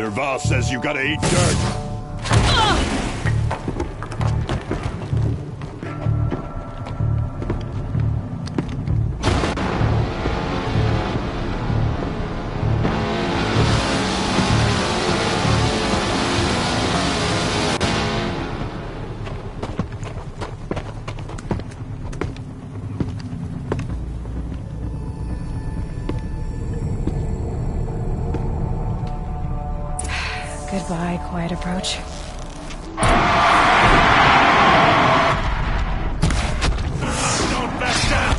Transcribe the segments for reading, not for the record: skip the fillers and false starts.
Derval says you gotta eat dirt. Goodbye, quiet approach. Don't back down!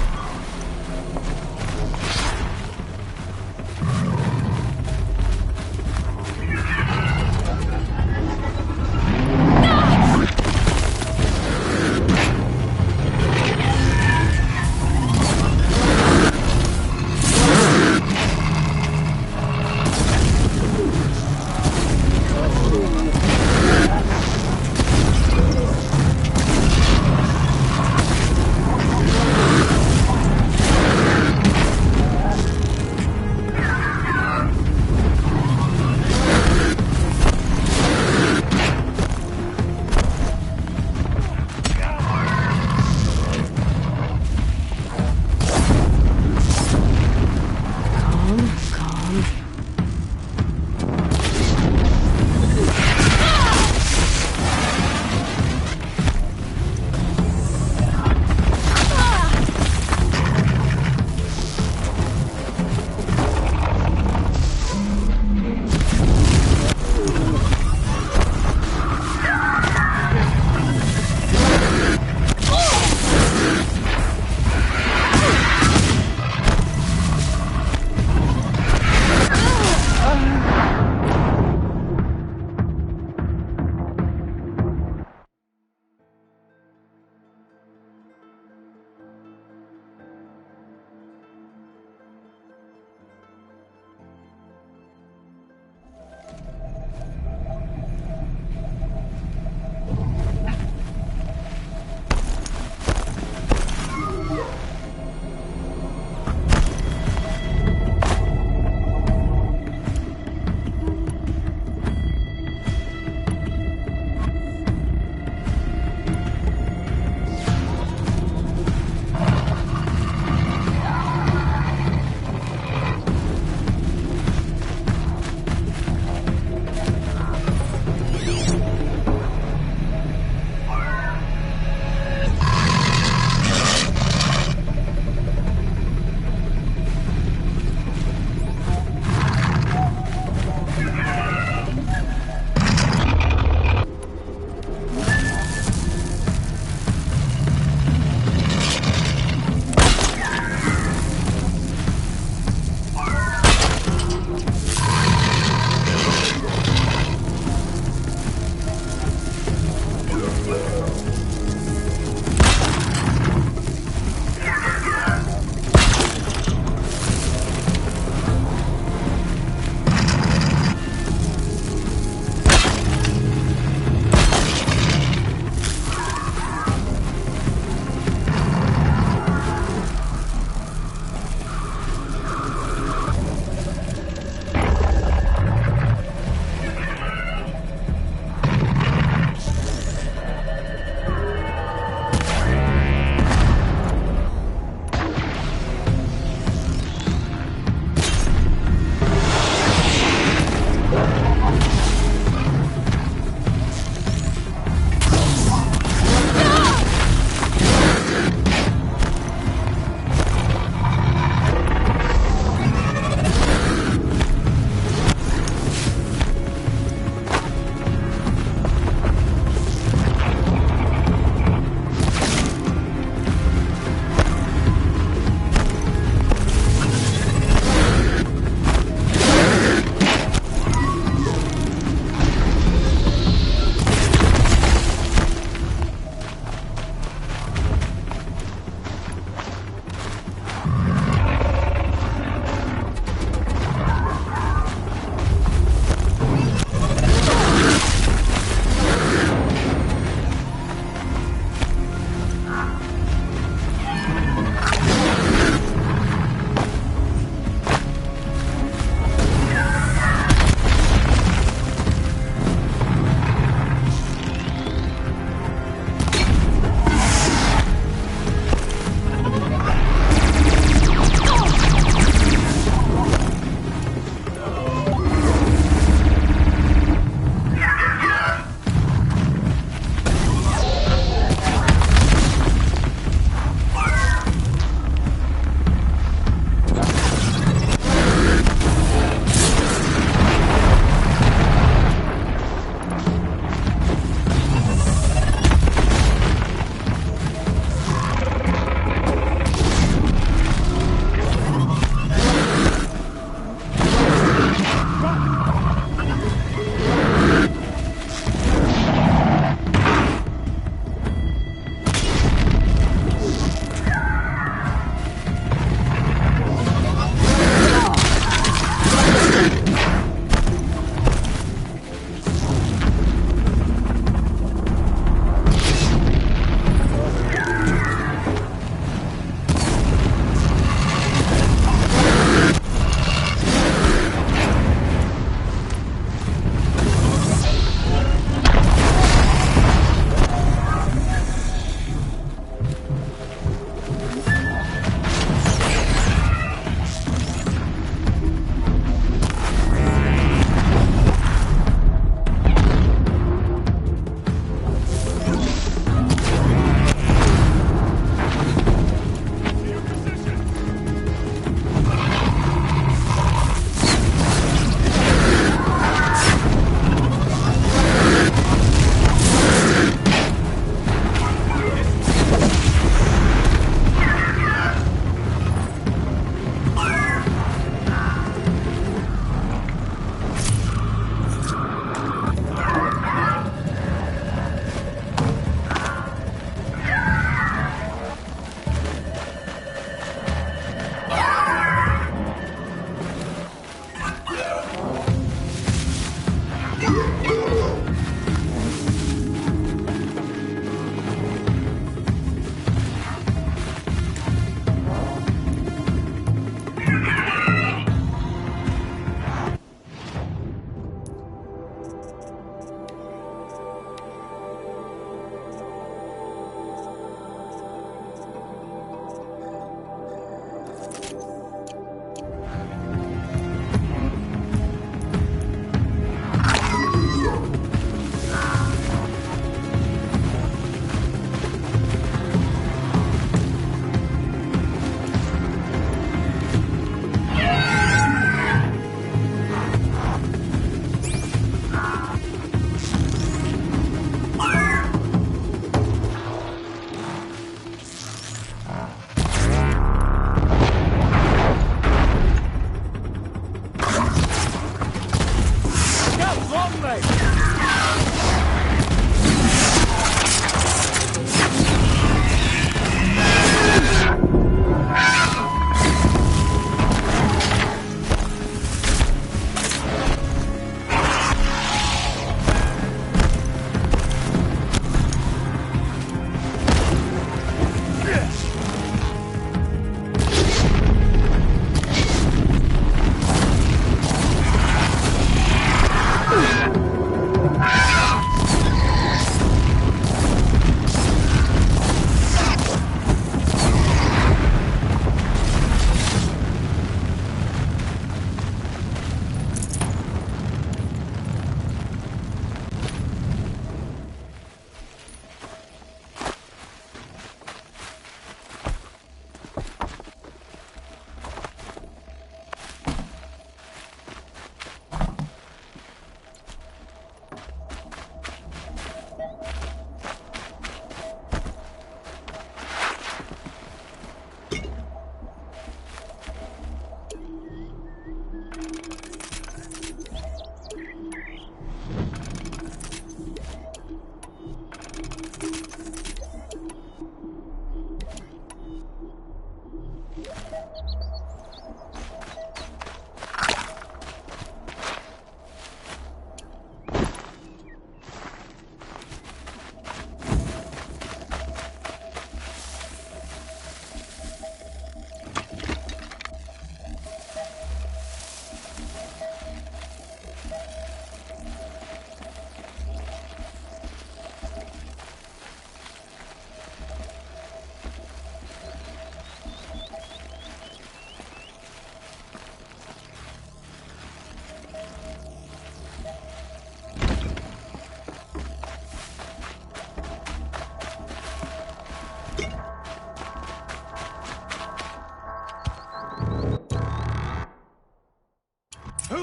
Ursa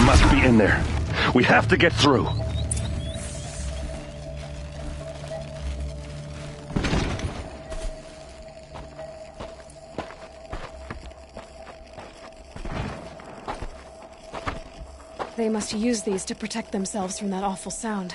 must be in there. We have to get through. They must use these to protect themselves from that awful sound.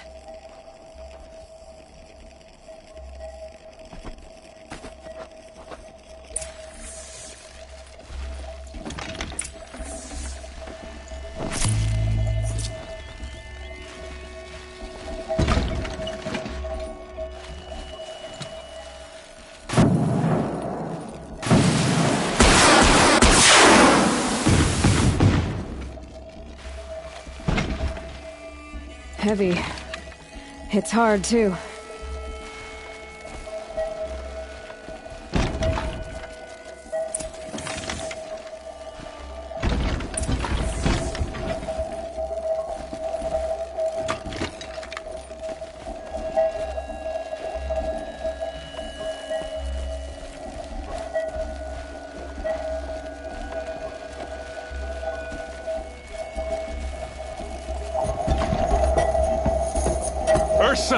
Heavy. It's hard, too. Ursa!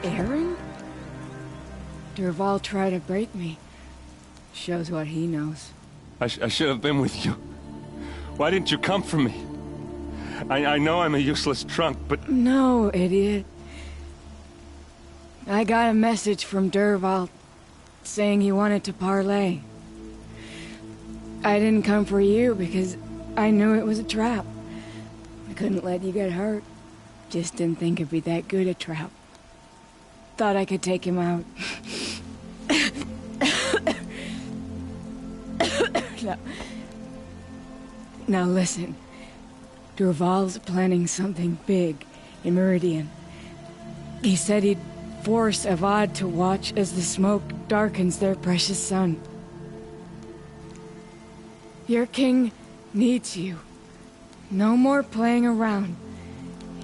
Aaron? Durval tried to break me. Shows what he knows. I should have been with you. Why didn't you come for me? I know I'm a useless trunk, but... No, idiot. I got a message from Durval saying he wanted to parlay. I didn't come for you because I knew it was a trap. I couldn't let you get hurt. Just didn't think it'd be that good a trap. Thought I could take him out. Now listen. Durval's planning something big in Meridian. He said he'd force Avad to watch as the smoke darkens their precious sun. Your king needs you. No more playing around.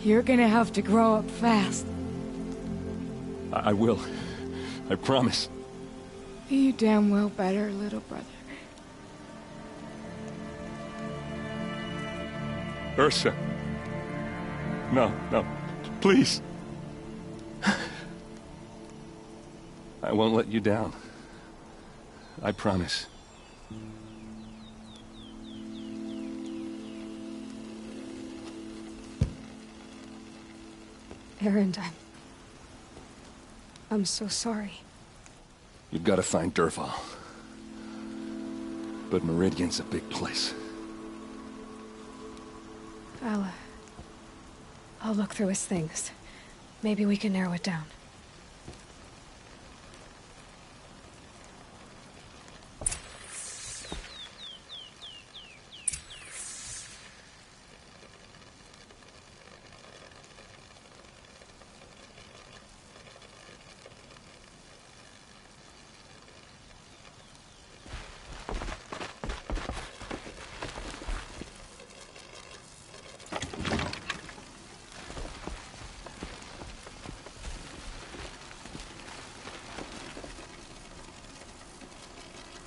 You're gonna have to grow up fast. I will. I promise. You damn well better, little brother. Ursa. No, please. I won't let you down. I promise. Aaron, I'm so sorry. You've got to find Durval. But Meridian's a big place. I'll look through his things. Maybe we can narrow it down.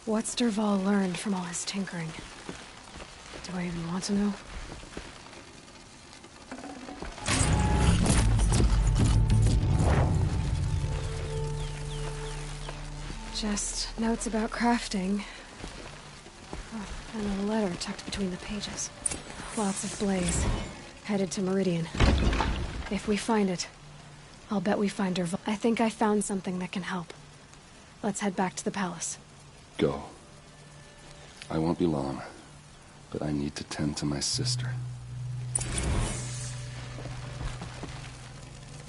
What's Durval learned from all his tinkering? Do I even want to know? Just notes about crafting. Oh, and a letter tucked between the pages. Lots of blaze. Headed to Meridian. If we find it, I'll bet we find Durval. I think I found something that can help. Let's head back to the palace. Go. I won't be long, but I need to tend to my sister.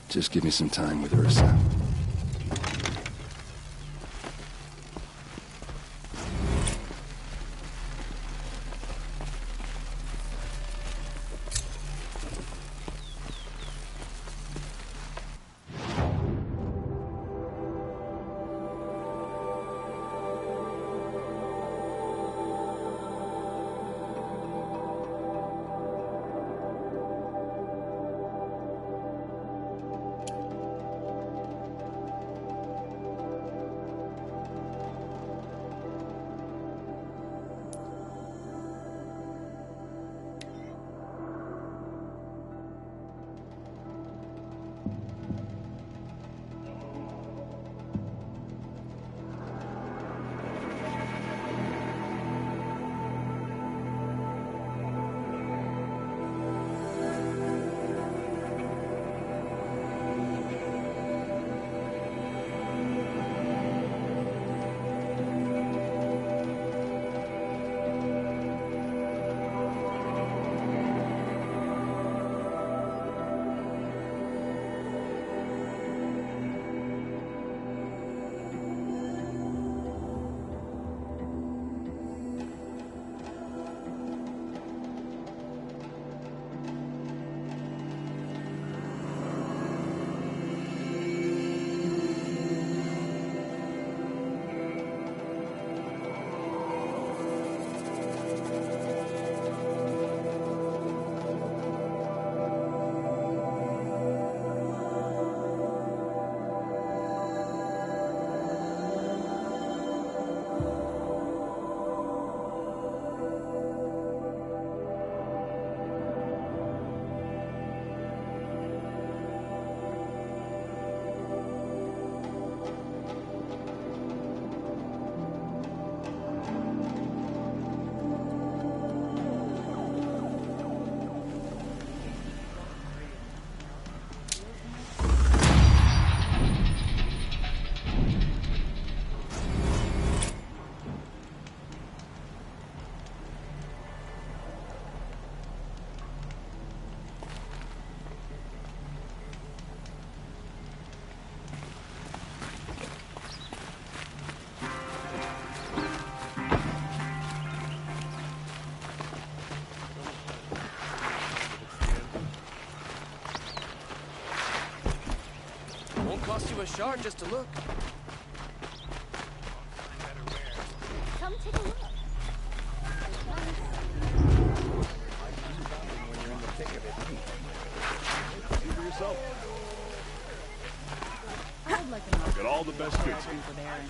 Just give me some time with Ursa. cost you a shard just to look. Come take a look. I'd like to Got all the best goods. with Aaron.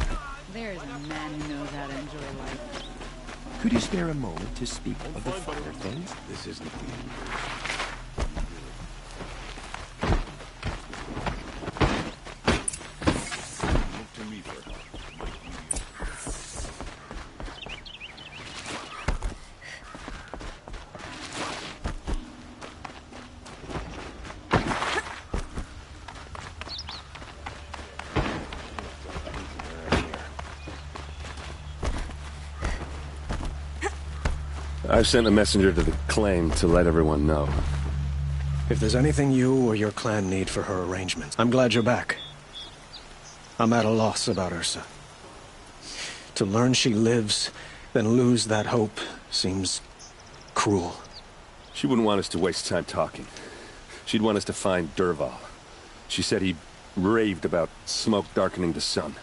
There is a man who knows how to enjoy life. Could you spare a moment to speak of the finer things? This isn't the end. Look to me for help. I've sent a messenger to the claim to let everyone know. If there's anything you or your clan need for her arrangements, I'm glad you're back. I'm at a loss about Ursa. To learn she lives, then lose that hope, seems cruel. She wouldn't want us to waste time talking. She'd want us to find Derval. She said he raved about smoke darkening the sun.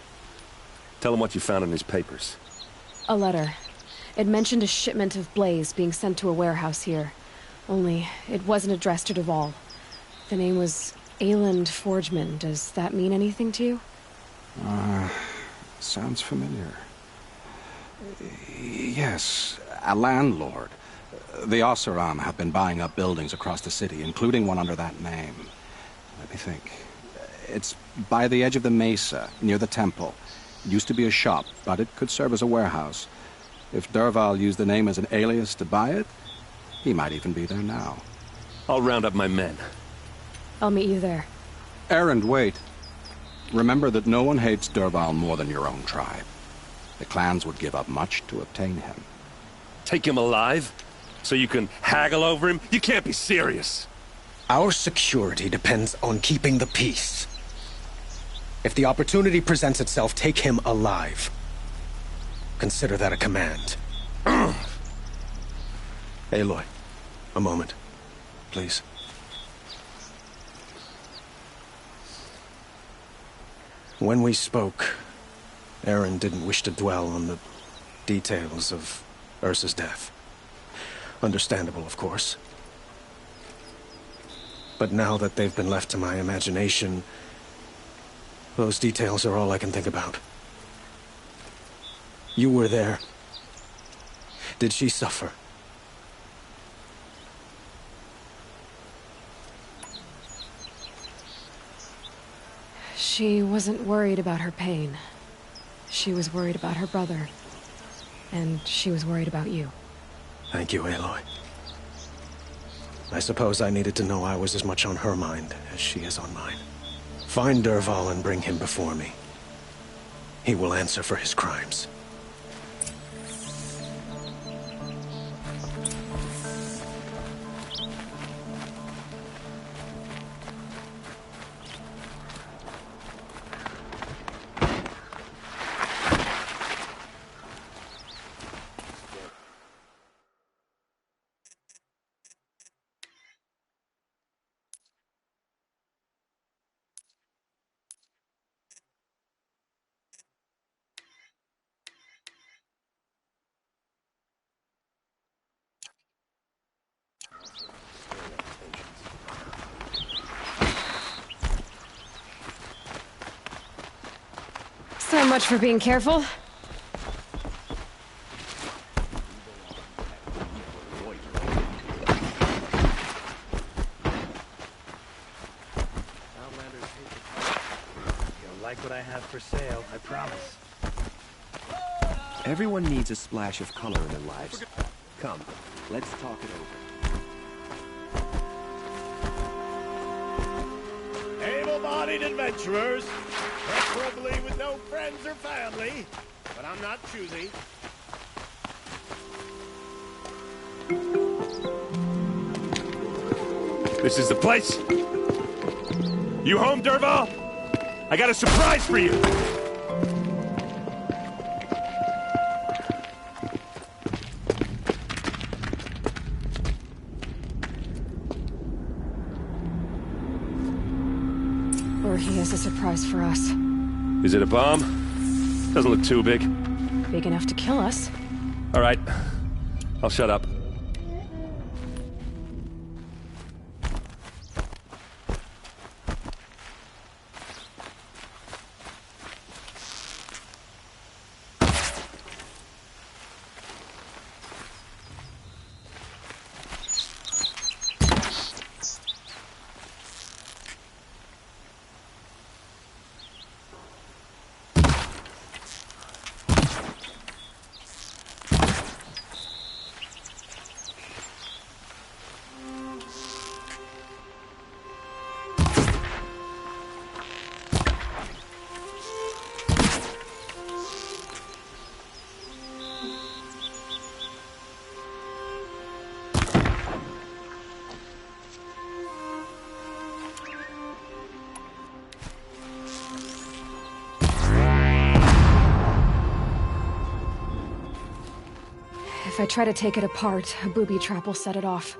Tell him what you found in his papers. A letter. It mentioned a shipment of blaze being sent to a warehouse here. Only, it wasn't addressed to Derval. The name was Ayland Forgeman. Does that mean anything to you? Sounds familiar. Yes, a landlord. The Oseram have been buying up buildings across the city, including one under that name. Let me think. It's by the edge of the mesa, near the temple. It used to be a shop, but it could serve as a warehouse. If Derval used the name as an alias to buy it, he might even be there now. I'll round up my men. I'll meet you there. Erend, wait. Remember that no one hates Derval more than your own tribe. The clans would give up much to obtain him. Take him alive? So you can haggle over him? You can't be serious. Our security depends on keeping the peace. If the opportunity presents itself, take him alive. Consider that a command. Aloy, a moment, please. When we spoke, Aaron didn't wish to dwell on the details of Ursa's death. Understandable, of course. But now that they've been left to my imagination, those details are all I can think about. You were there. Did she suffer? She wasn't worried about her pain. She was worried about her brother. And she was worried about you. Thank you, Aloy. I suppose I needed to know I was as much on her mind as she is on mine. Find Derval and bring him before me. He will answer for his crimes. So much for being careful. You'll like what I have for sale, I promise. Everyone needs a splash of color in their lives. Come, let's talk it over. Able-bodied adventurers, preferably with no friends or family, but I'm not choosy. This is the place. You home, Derval? I got a surprise for you. We're he has a surprise for us. Is it a bomb? Doesn't look too big. Big enough to kill us. All right. I'll shut up. If I try to take it apart, a booby trap will set it off.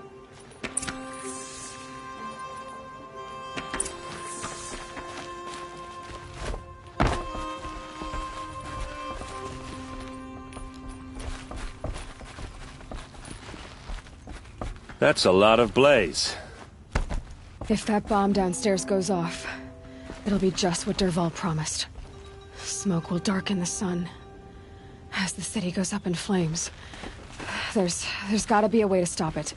That's a lot of blaze. If that bomb downstairs goes off, it'll be just what Dervahl promised. Smoke will darken the sun. As the city goes up in flames, there's gotta be a way to stop it.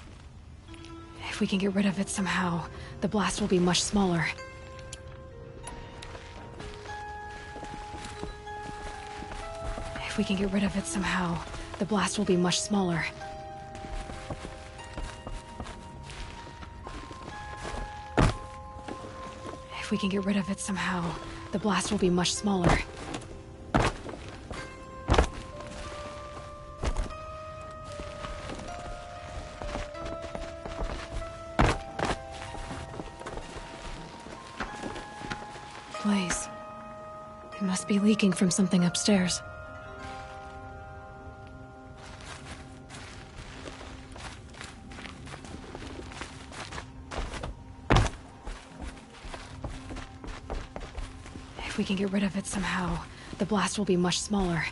If we can get rid of it somehow, the blast will be much smaller. If we can get rid of it somehow, the blast will be much smaller. If we can get rid of it somehow, the blast will be much smaller. Blaze. It must be leaking from something upstairs. If we can get rid of it somehow, the blast will be much smaller.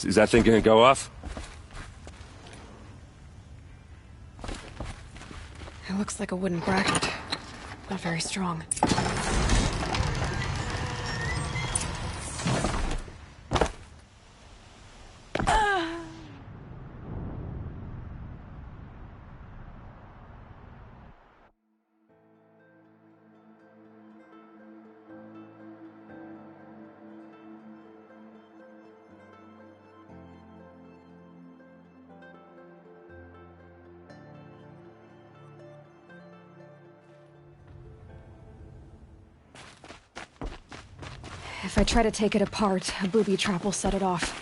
Is that thing gonna go off? It looks like a wooden bracket. Not very strong. If I try to take it apart, a booby trap will set it off.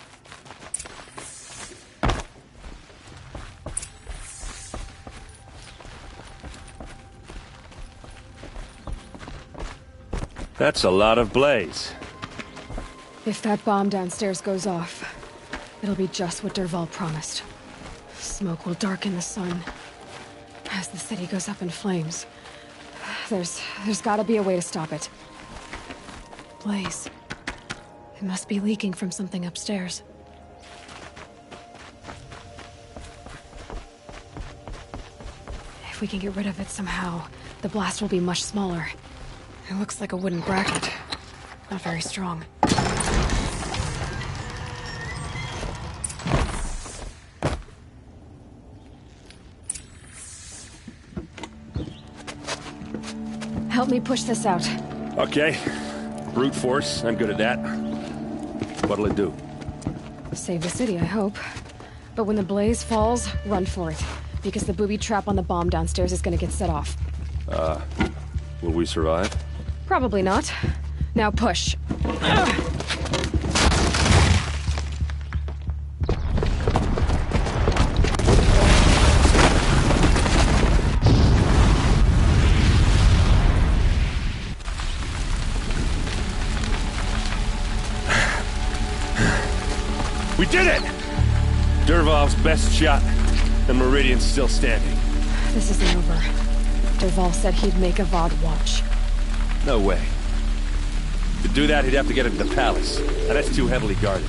That's a lot of blaze. If that bomb downstairs goes off, it'll be just what Dervahl promised. Smoke will darken the sun. As the city goes up in flames, there's gotta be a way to stop it. Blaze. It must be leaking from something upstairs. If we can get rid of it somehow, the blast will be much smaller. It looks like a wooden bracket. Not very strong. Help me push this out. Okay. Brute force, I'm good at that. What'll it do? Save the city, I hope. But when the blaze falls, run for it. Because the booby trap on the bomb downstairs is gonna get set off. Will we survive? Probably not. Now push. did it! Dervahl's best shot, and Meridian's still standing. This isn't over. Dervahl said he'd make Avad watch. No way. To do that, he'd have to get into the palace, and that's too heavily guarded.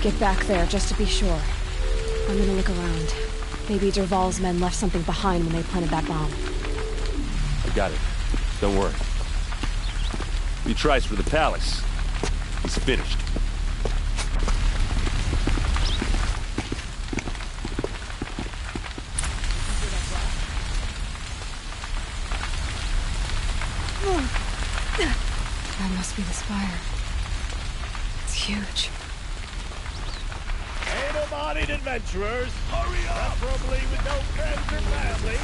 Get back there, just to be sure. I'm gonna look around. Maybe Dervahl's men left something behind when they planted that bomb. I got it. Don't worry. If he tries for the palace, he's finished. That must be the spire. It's huge. Able-bodied adventurers, hurry up! Preferably with no friends or family.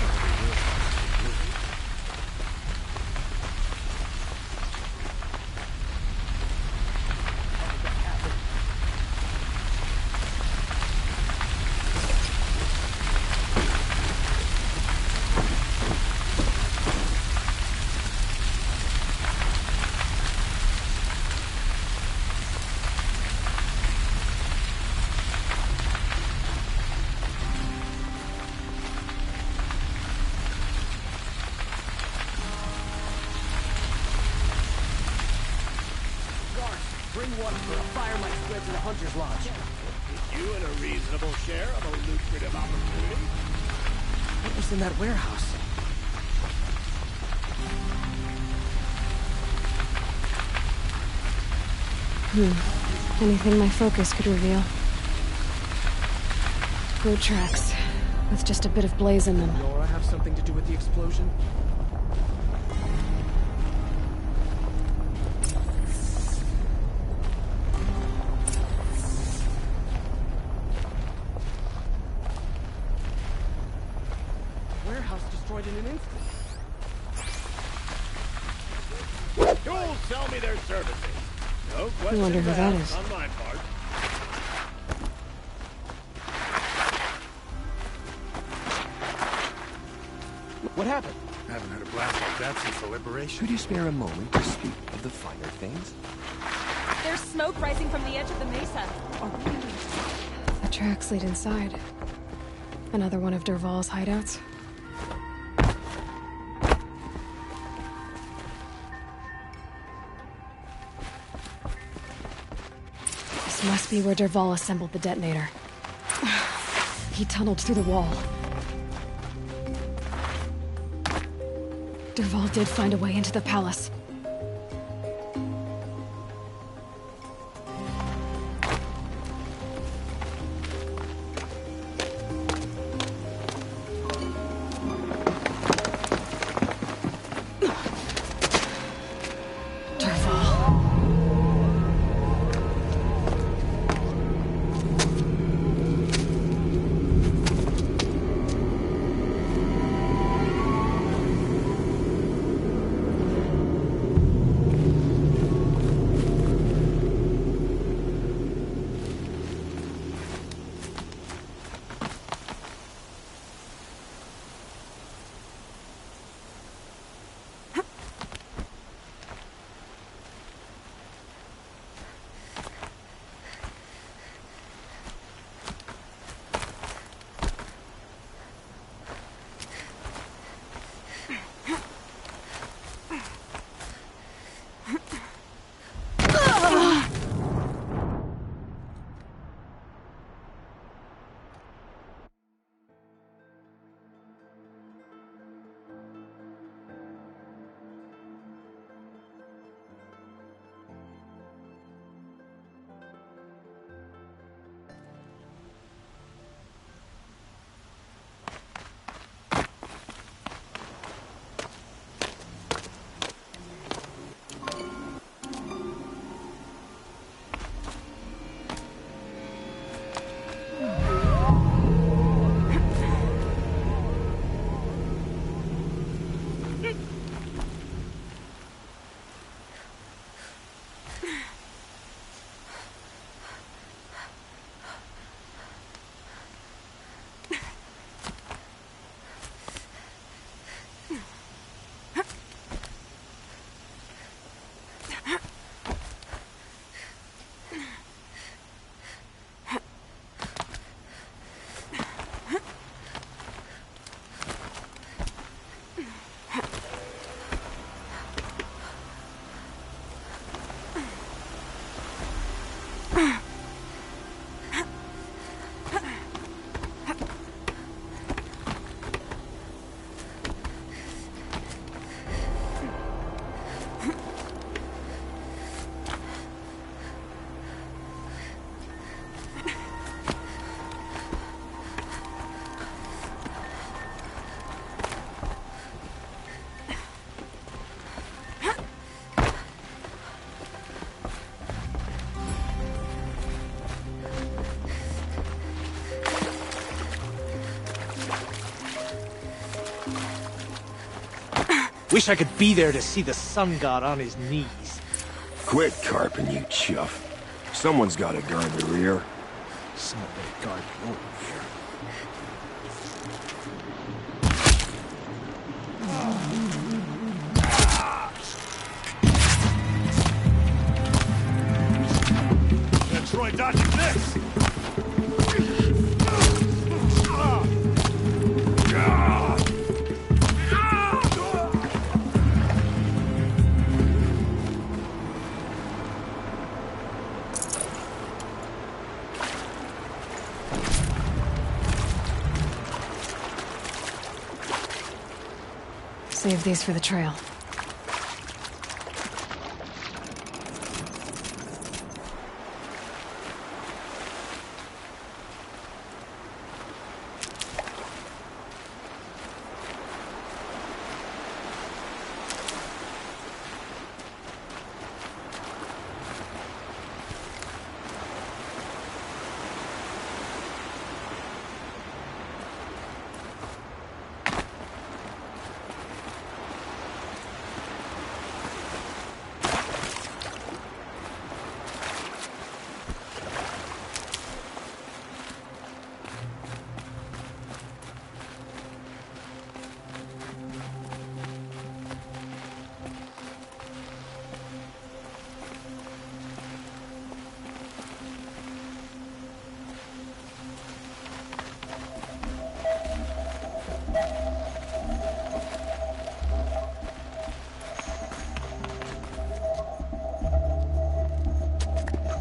Bring water for a fire might spread to the Hunter's Lodge. Get you in a reasonable share of a lucrative opportunity. What was in that warehouse? Anything my focus could reveal. Boot tracks, with just a bit of blaze in them. Nora have something to do with the explosion? Warehouse destroyed in an instant. You'll sell me their services. No questions wonder who that asked is. on my part. What happened? Haven't had a blast like that since the liberation. Could you spare a moment to speak of the finer things? There's smoke rising from the edge of the mesa. The tracks lead inside. Another one of Dervahl's hideouts. This must be where Dervahl assembled the detonator. He tunneled through the wall. Dervahl did find a way into the palace. Wish I could be there to see the sun god on his knees. Quit carping, you chuff. Someone's gotta guard the rear. Someone better guard your rear. Troy dodging this! Save these for the trail.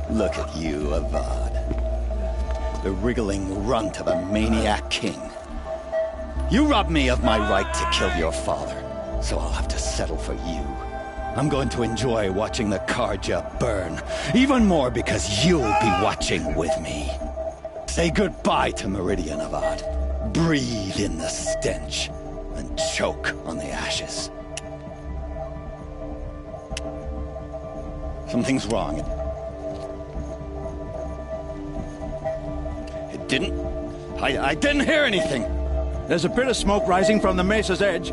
Look at you, Avad. The wriggling runt of a maniac king. You robbed me of my right to kill your father, so I'll have to settle for you. I'm going to enjoy watching the Karja burn, even more because you'll be watching with me. Say goodbye to Meridian, Avad. Breathe in the stench, and choke on the ashes. Something's wrong. I didn't hear anything. There's a bit of smoke rising from the mesa's edge.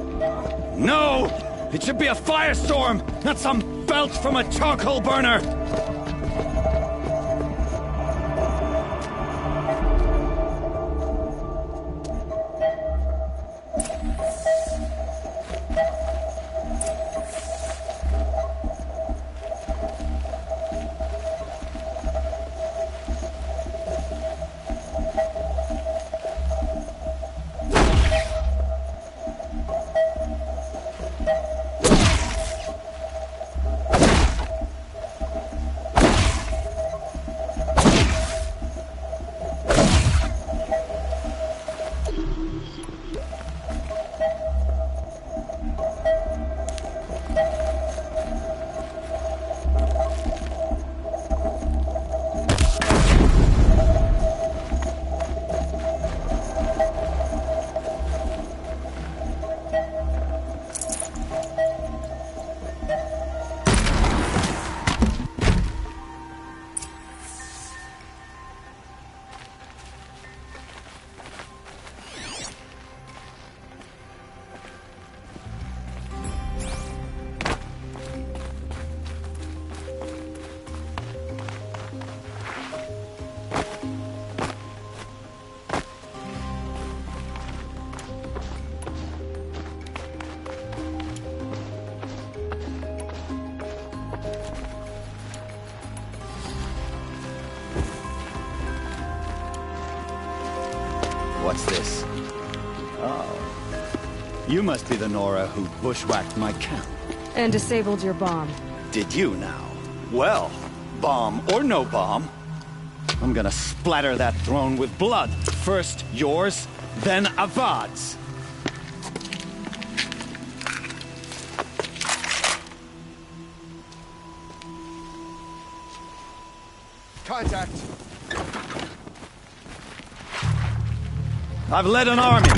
No! It should be a firestorm, not some belch from a charcoal burner! What's this? Oh. You must be the Nora who bushwhacked my camp. And disabled your bomb. Did you now? Well, bomb or no bomb, I'm gonna splatter that throne with blood. First yours, then Contact. I've led an army.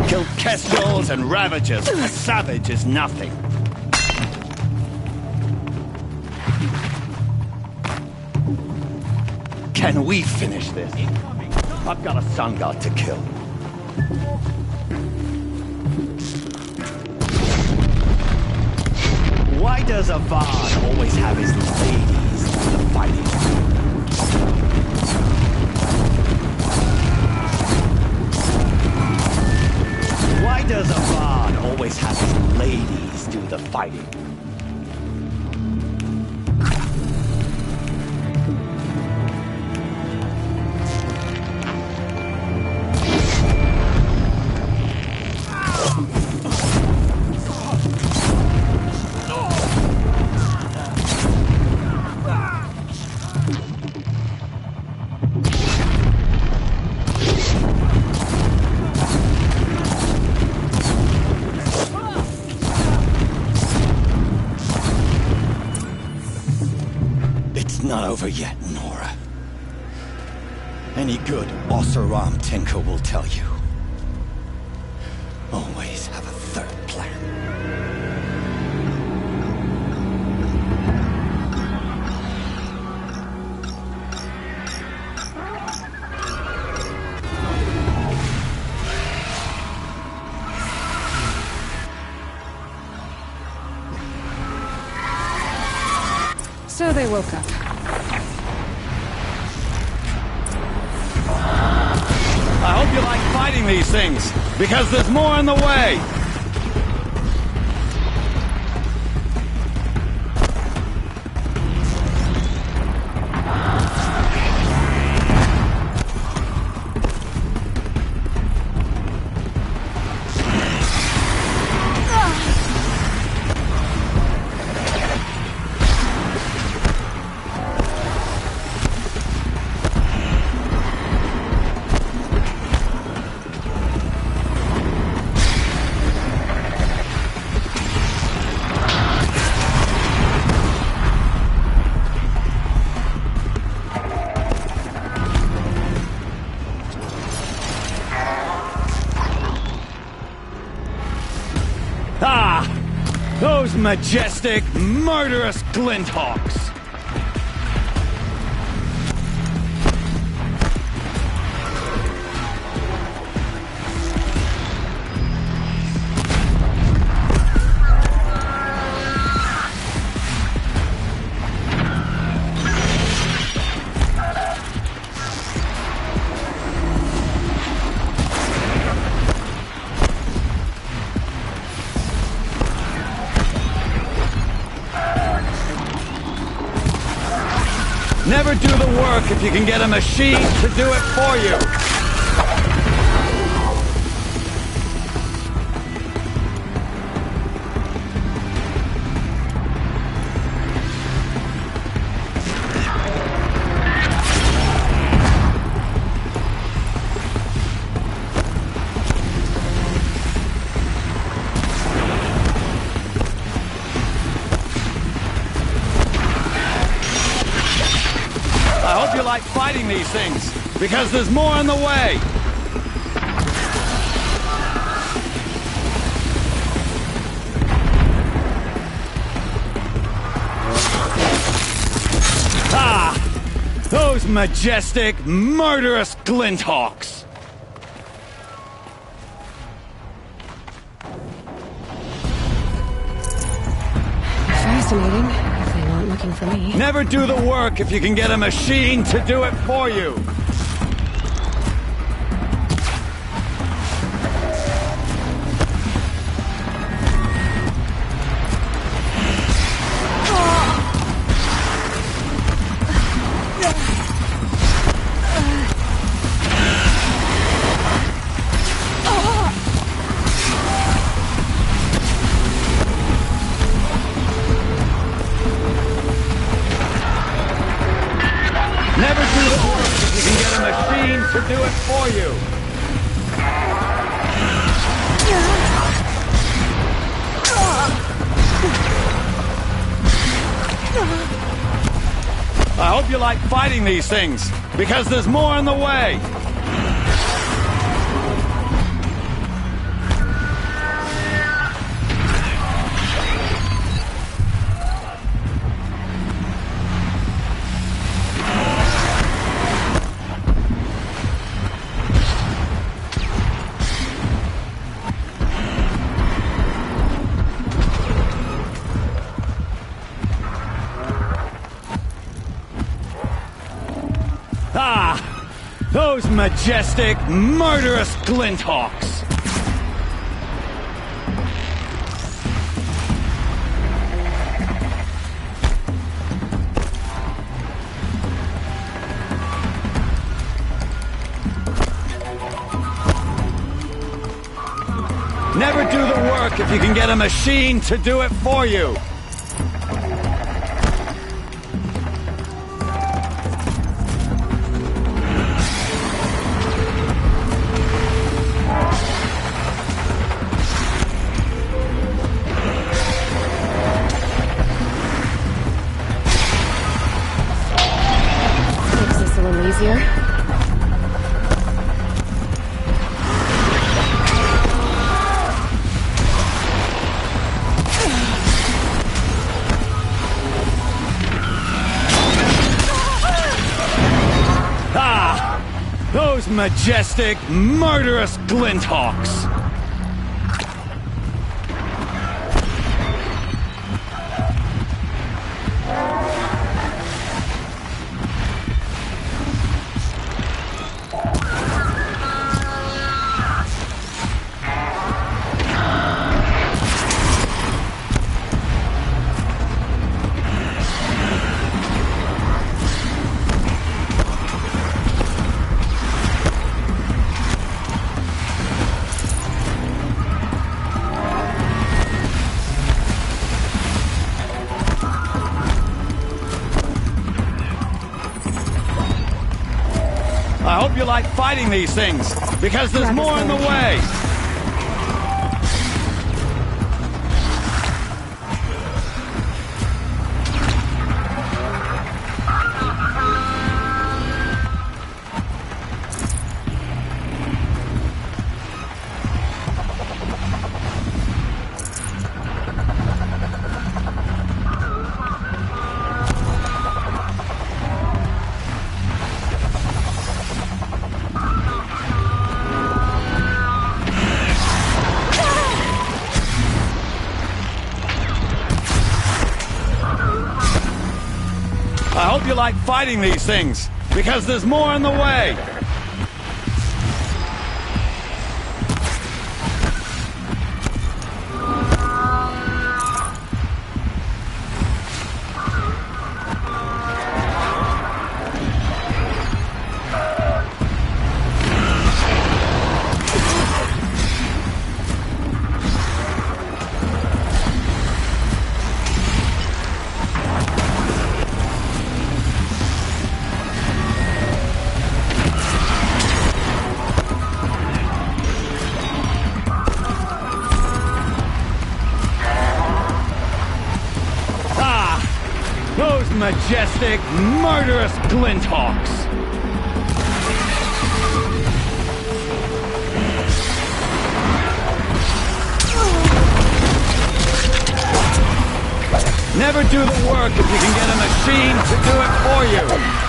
Killed kestrels and ravagers. A savage is nothing. Can we finish this? I've got a sun god to kill. Why does Avad always have his ladies in the fighting? Why does Avad always have his ladies do the fighting? Not over yet, Nora. Any good Oseram tinker will tell you. Always have a third plan. So they woke up. I hope you like fighting these things, because there's more in the way! Those majestic, murderous glinthawks! Never do the work if you can get a machine to do it for you. I hope you like fighting these things, because there's more in the way! Ah! Those majestic, murderous glinthawks! Fascinating. Looking for me. Never do the work if you can get a machine to do it for you. Never do the work if you can get a machine to do it for you. I hope you like fighting these things, because there's more on the way. Those majestic, murderous glinthawks! Never do the work if you can get a machine to do it for you! Those majestic, murderous glinthawks! I hope you like fighting these things, because there's more in the way! I hope you like fighting these things, because there's more in the way! Those majestic, murderous glinthawks! Never do the work if you can get a machine to do it for you!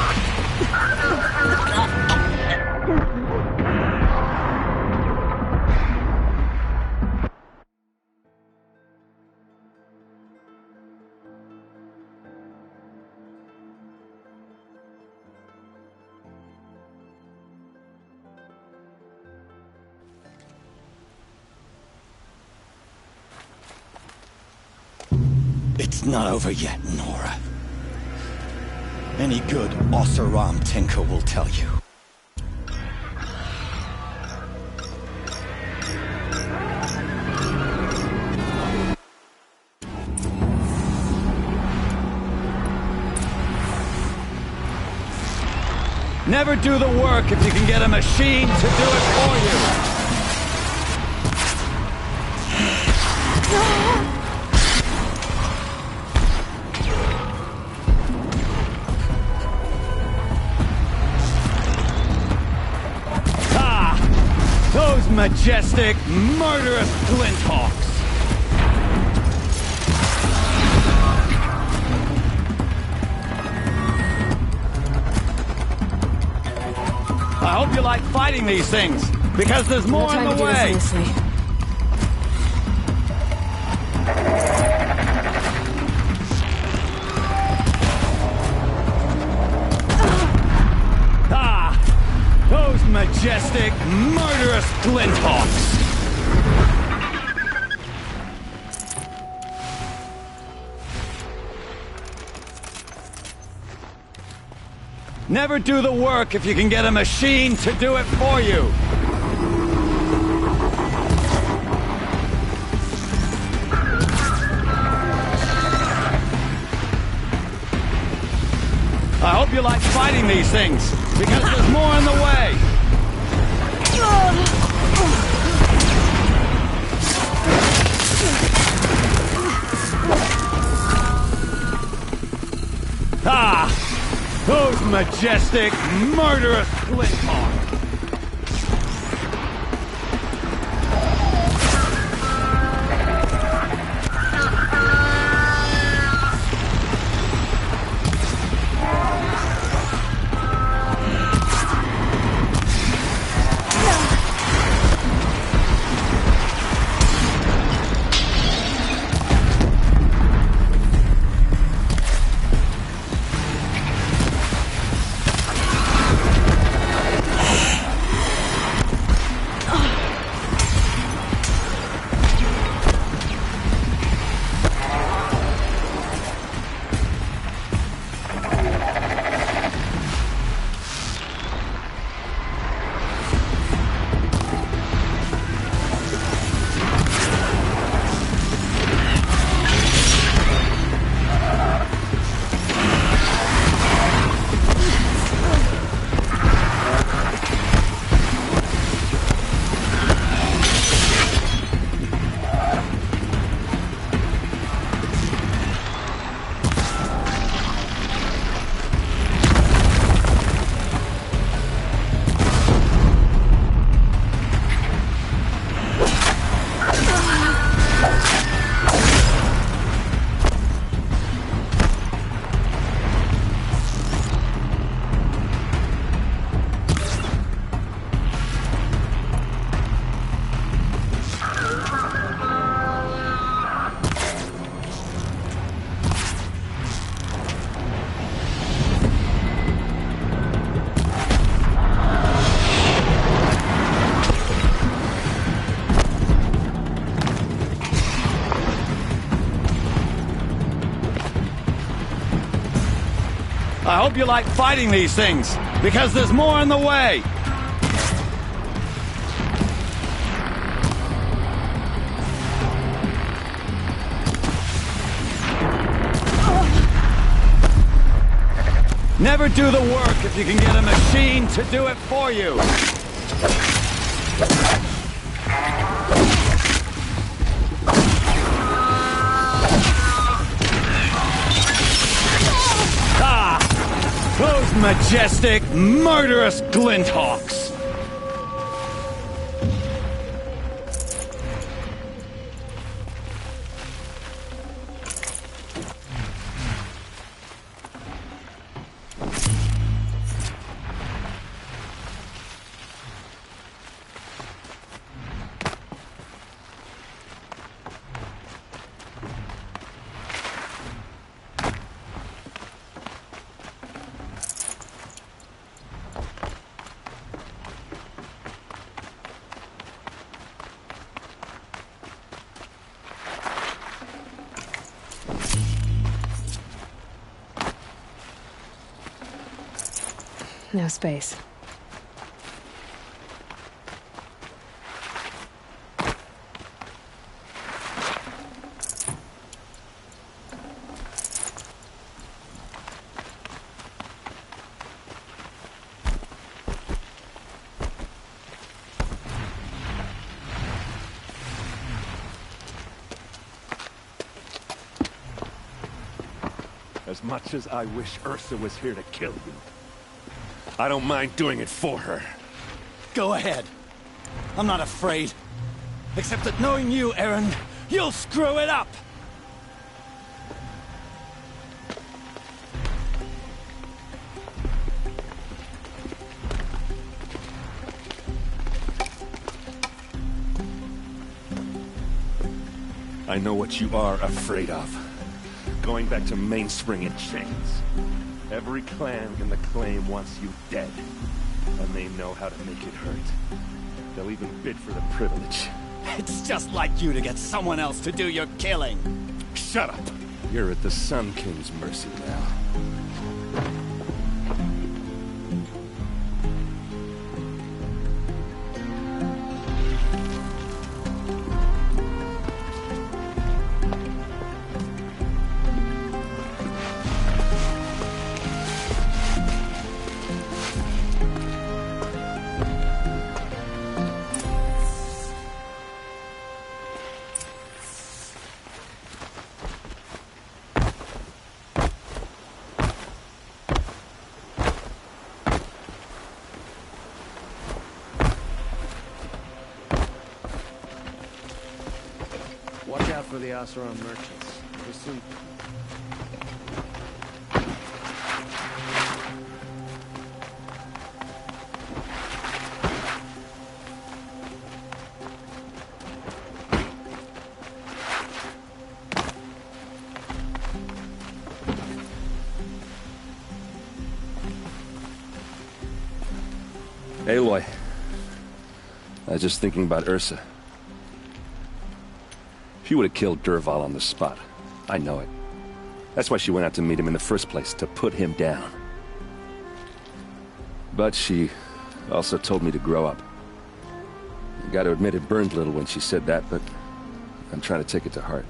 It's not over yet, Nora. Any good Oseram tinker will tell you. Never do the work if you can get a machine to do it for you! majestic, murderous Glinthawks! I hope you like fighting these things, because there's more on the way! Those majestic, murderous Glinthawks! Never do the work if you can get a machine to do it for you! I hope you like fighting these things, because there's more on the way! Those majestic, murderous Glinthawks! I hope you like fighting these things, because there's more on the way! Never do the work if you can get a machine to do it for you! Those majestic, murderous Glinthawks! No space. As much as I wish Ursa was here to kill you, I don't mind doing it for her. Go ahead. I'm not afraid. Except that knowing you, Aaron, you'll screw it up! I know what you are afraid of. Going back to Mainspring in chains. Every clan in the claim wants you dead. And they know how to make it hurt. They'll even bid for the privilege. It's just like you to get someone else to do your killing. Shut up! You're at the Sun King's mercy now. Watch out for the Oseram merchants. We'll soon... Aloy. I was just thinking about Ursa. She would have killed Dervahl on the spot. I know it. That's why she went out to meet him in the first place, to put him down. But she also told me to grow up. I gotta admit it burned a little when she said that, but I'm trying to take it to heart.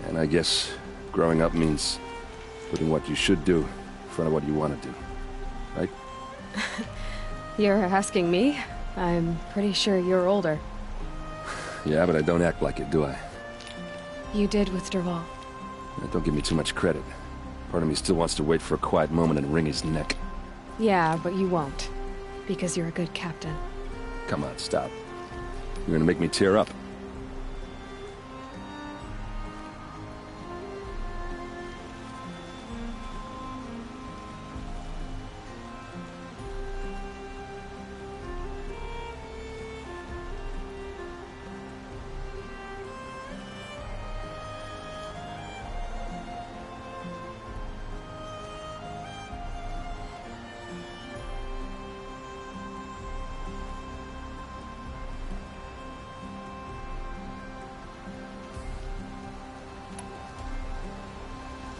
And I guess growing up means putting what you should do in front of what you want to do. Right? You're asking me? I'm pretty sure you're older. Yeah, but I don't act like it, do I? You did with Dervahl. Don't give me too much credit. Part of me still wants to wait for a quiet moment and wring his neck. Yeah, but you won't. Because you're a good captain. Come on, stop. You're gonna make me tear up.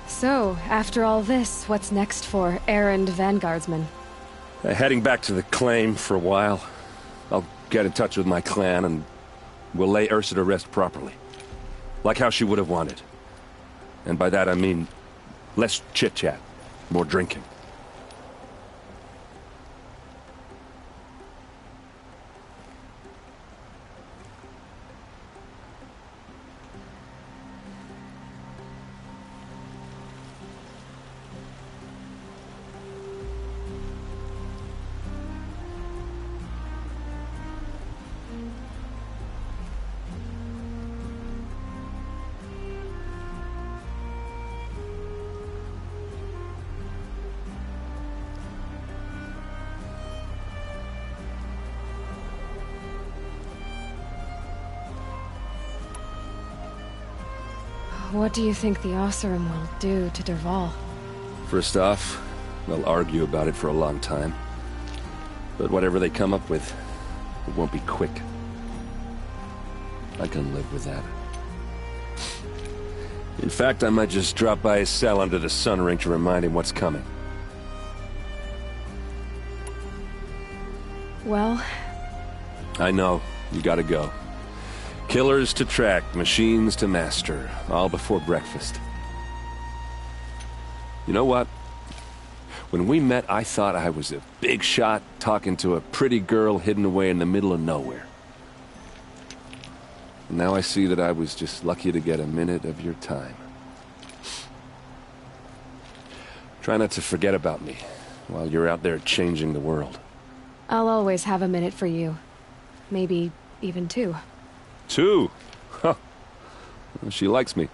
So, after all this, what's next for errand vanguardsman? Heading back to the claim for a while. I'll get in touch with my clan and we'll lay Ursa to rest properly. Like how she would have wanted. And by that I mean less chit-chat, more drinking. What do you think the Oseram will do to Dervahl? First off, they'll argue about it for a long time. But whatever they come up with, it won't be quick. I can live with that. In fact, I might just drop by his cell under the sun ring to remind him what's coming. Well... I know. You gotta go. Killers to track, machines to master, all before breakfast. You know what? When we met, I thought I was a big shot talking to a pretty girl hidden away in the middle of nowhere. Now I see that I was just lucky to get a minute of your time. Try not to forget about me while you're out there changing the world. I'll always have a minute for you. Maybe even 2. 2? Huh. She likes me.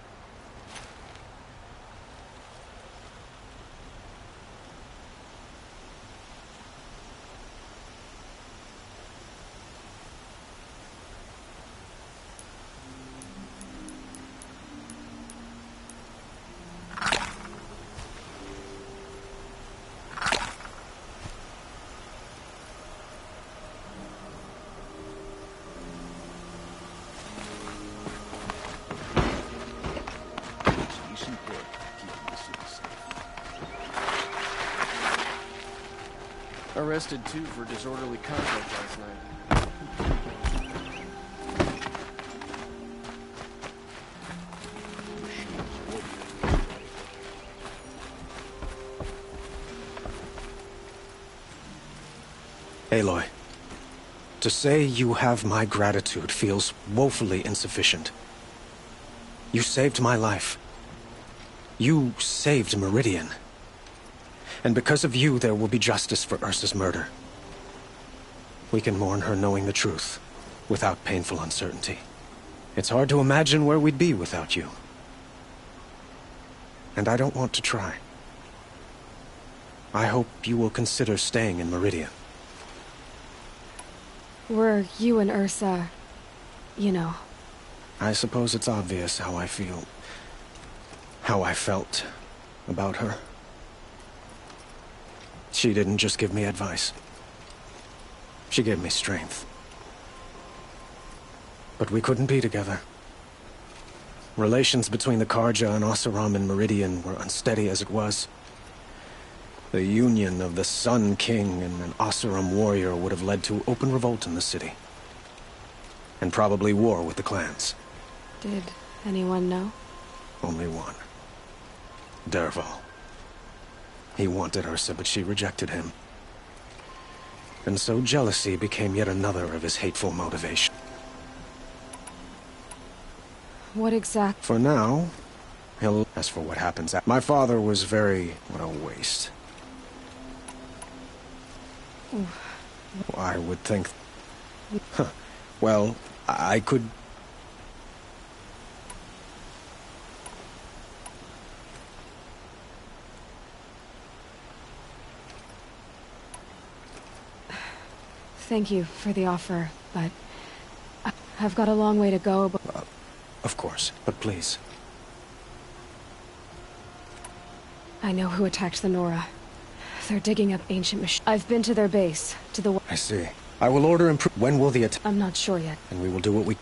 Arrested 2 for disorderly conduct last night. Aloy, to say you have my gratitude feels woefully insufficient. You saved my life. You saved Meridian. And because of you, there will be justice for Ursa's murder. We can mourn her knowing the truth, without painful uncertainty. It's hard to imagine where we'd be without you. And I don't want to try. I hope you will consider staying in Meridian. Were you and Ursa, you know? I suppose it's obvious how I feel. How I felt about her. She didn't just give me advice. She gave me strength. But we couldn't be together. Relations between the Karja and Oseram and Meridian were unsteady as it was. The union of the Sun King and an Oseram warrior would have led to open revolt in the city. And probably war with the clans. Did anyone know? Only one. Dervahl. He wanted Ursa, but she rejected him. And so jealousy became yet another of his hateful motivations. What exact? For now, he'll... As for what happens my father was very... what a waste. I would think... Huh. Well, I could... Thank you for the offer, but... I've got a long way to go, but... Of course, but please. I know who attacked the Nora. They're digging up ancient machines. I've been to their base, to the... I see. I will order when will the attack... I'm not sure yet. And we will do what we...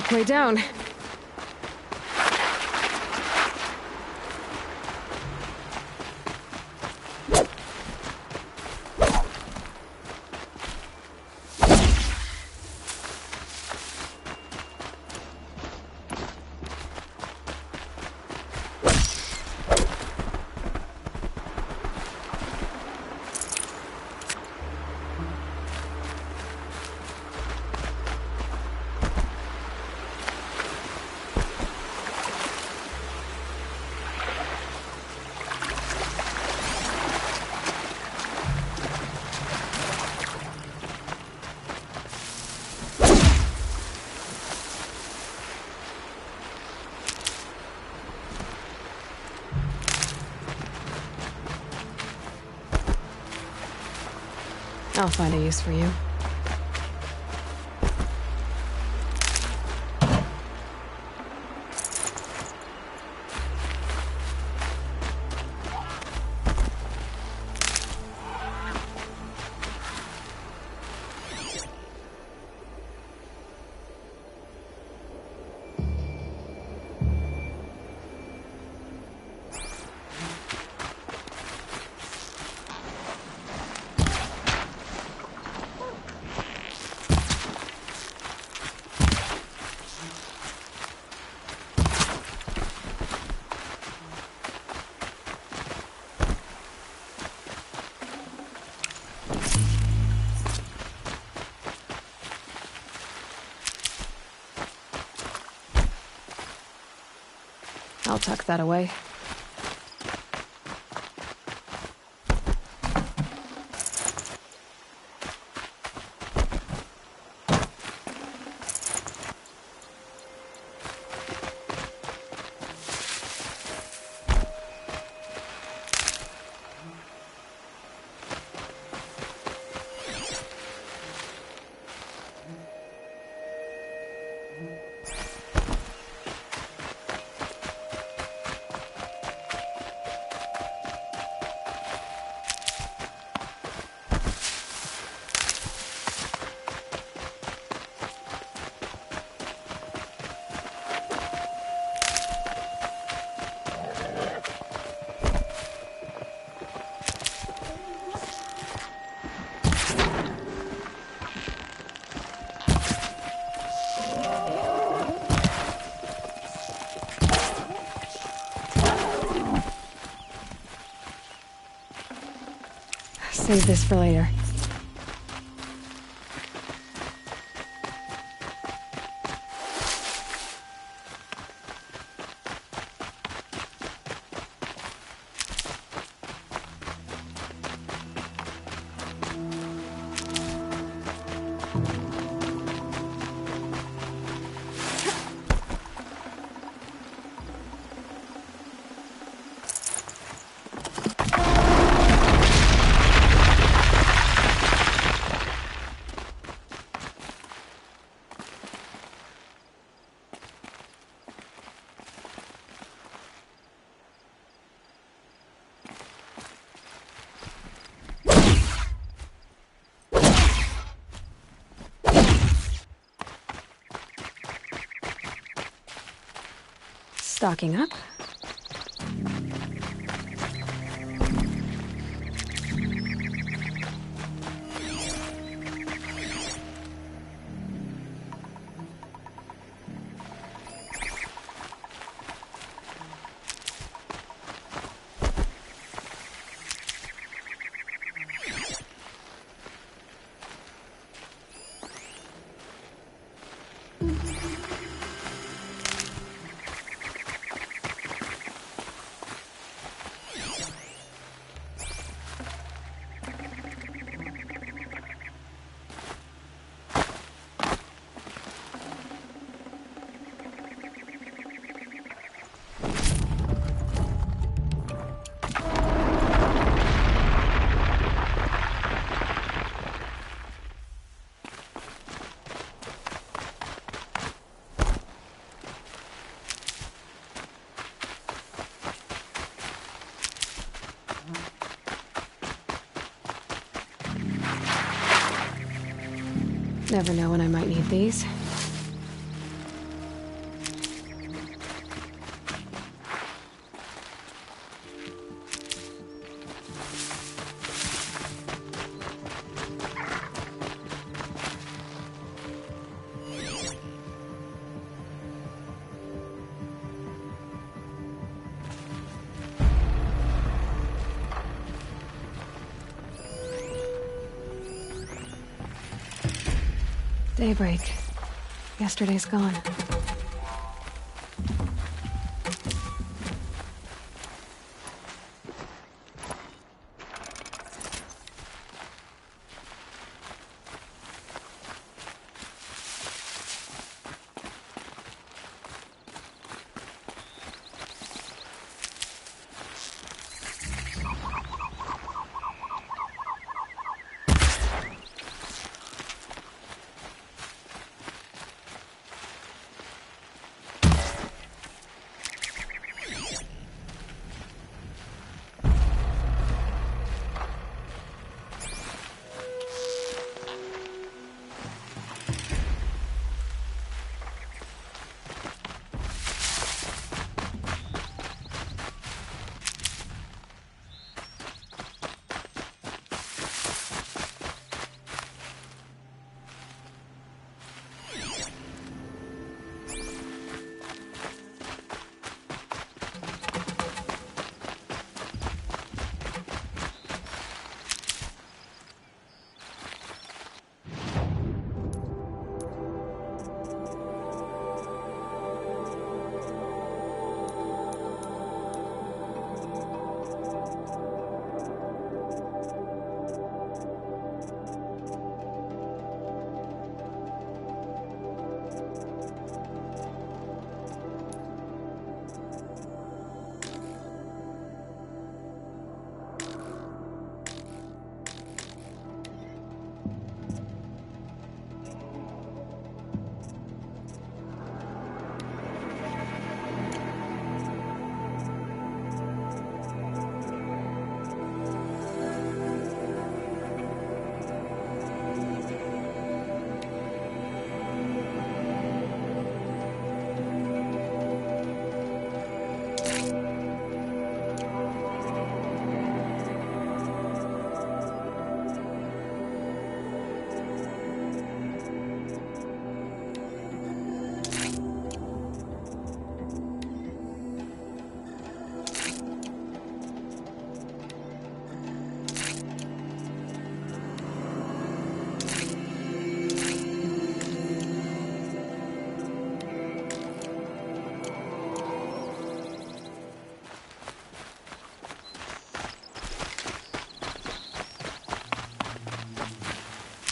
quick way down. I'll find a use for you. I'll tuck that away. Save this for later. Stocking up. Never know when I might need these. Daybreak. Yesterday's gone.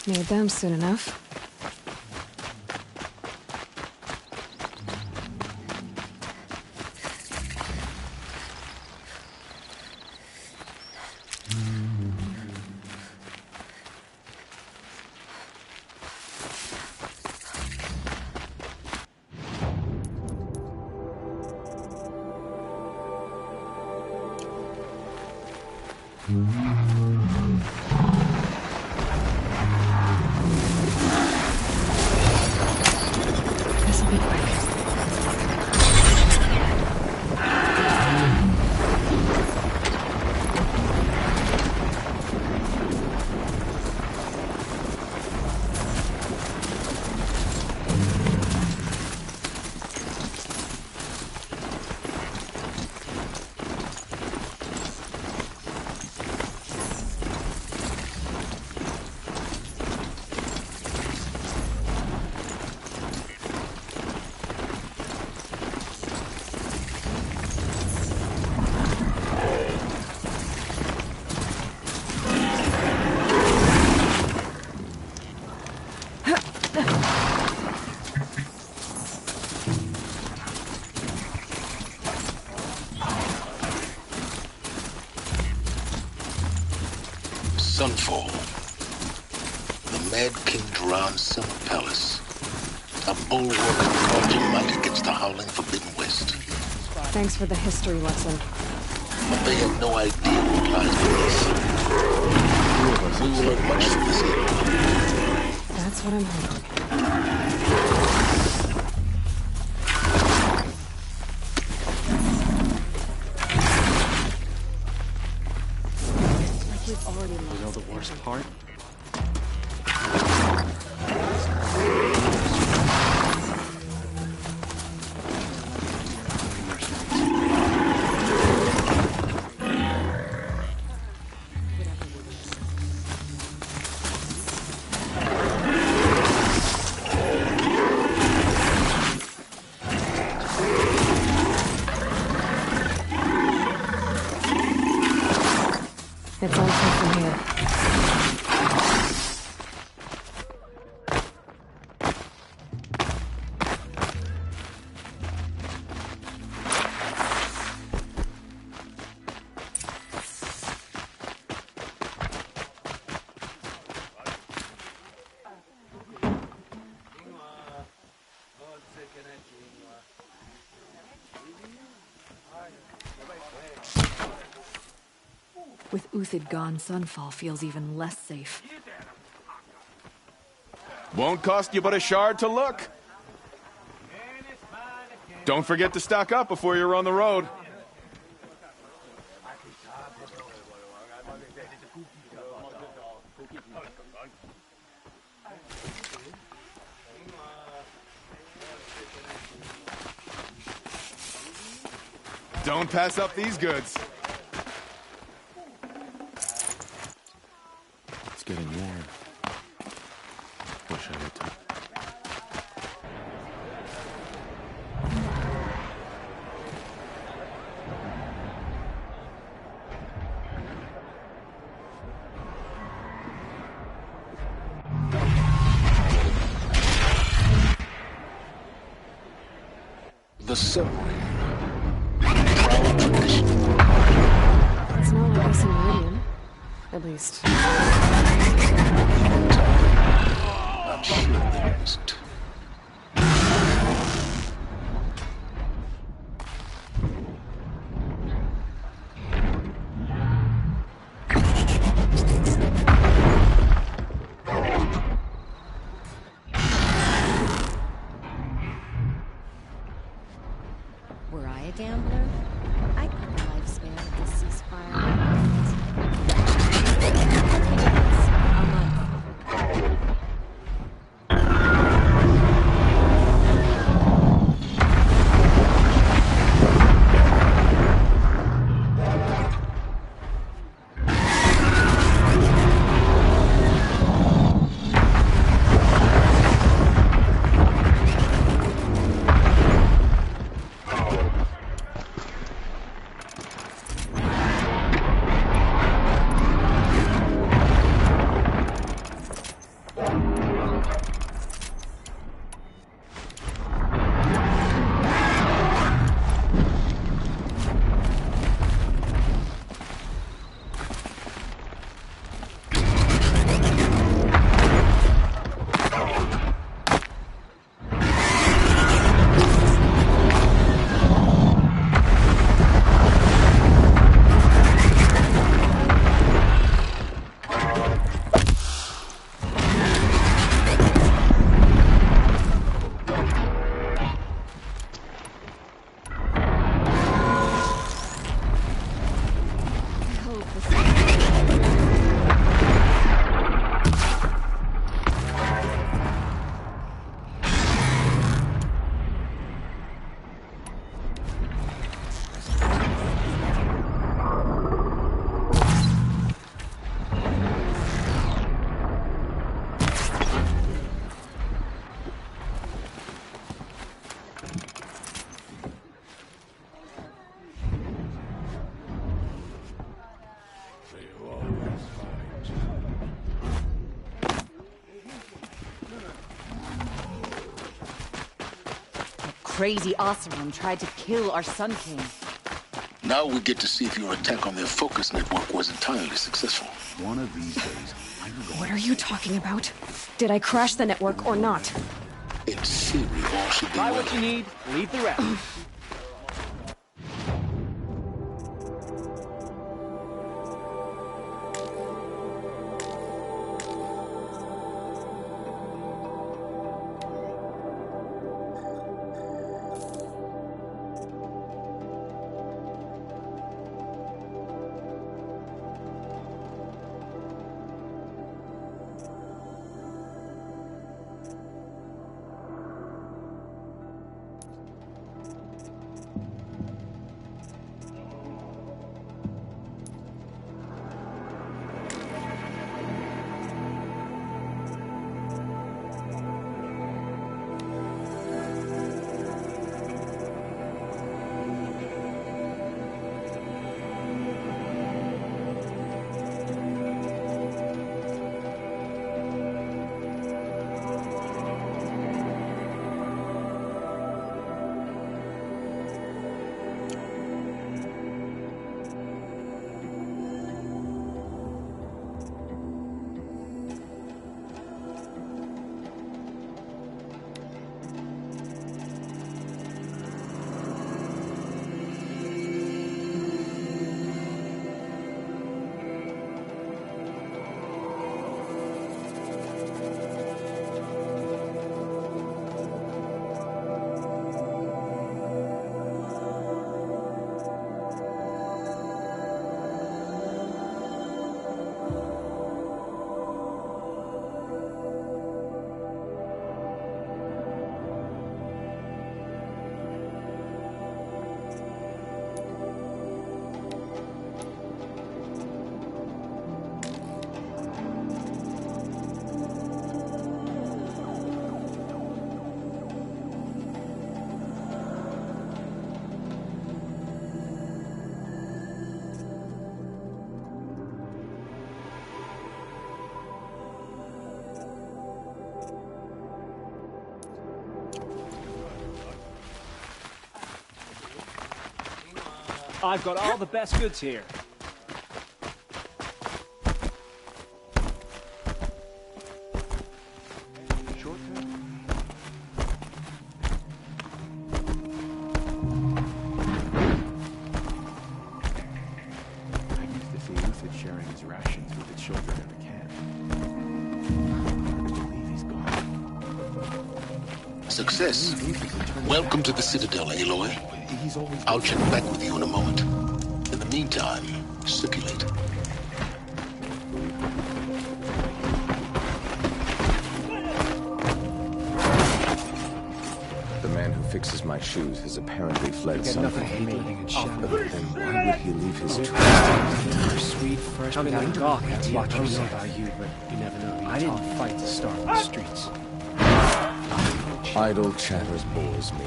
Need them soon enough. This'll be quick. Sunfall. The Mad King Duran's summer palace. A bulwark guarding might against the howling Forbidden West. Thanks for the history lesson. But they have no idea what lies beneath. We will learn much from this evening. That's what I'm hoping. You know the worst part? With Uthid gone, Sunfall feels even less safe. Won't cost you but a shard to look. Don't forget to stock up before you're on the road. Don't pass up these goods. It's getting warm. Wish I had time. The subway. It's not like us in Meridian. At least. I'm sure there isn't. Were I a gambler, I'd put the lifespan of this ceasefire a month. Crazy Oseram tried to kill our Sun King. Now we get to see if your attack on their focus network was entirely successful. One of these days, What are you talking about? Did I crash the network or not? In theory, all should be Buy well. what you need, leave the rest. I've got all the best goods here. Sharing his rations with the children in the camp. Success. Welcome to the Citadel, Aloy. I'll check back with you in a moment. In the meantime, circulate. The man who fixes my shoes has apparently fled Get nothing from me. But then why would he leave his tools? Our sweet fresh down Gawk had watched me about you, but you never know. I didn't fight to start in the streets. Idle chatters bores me.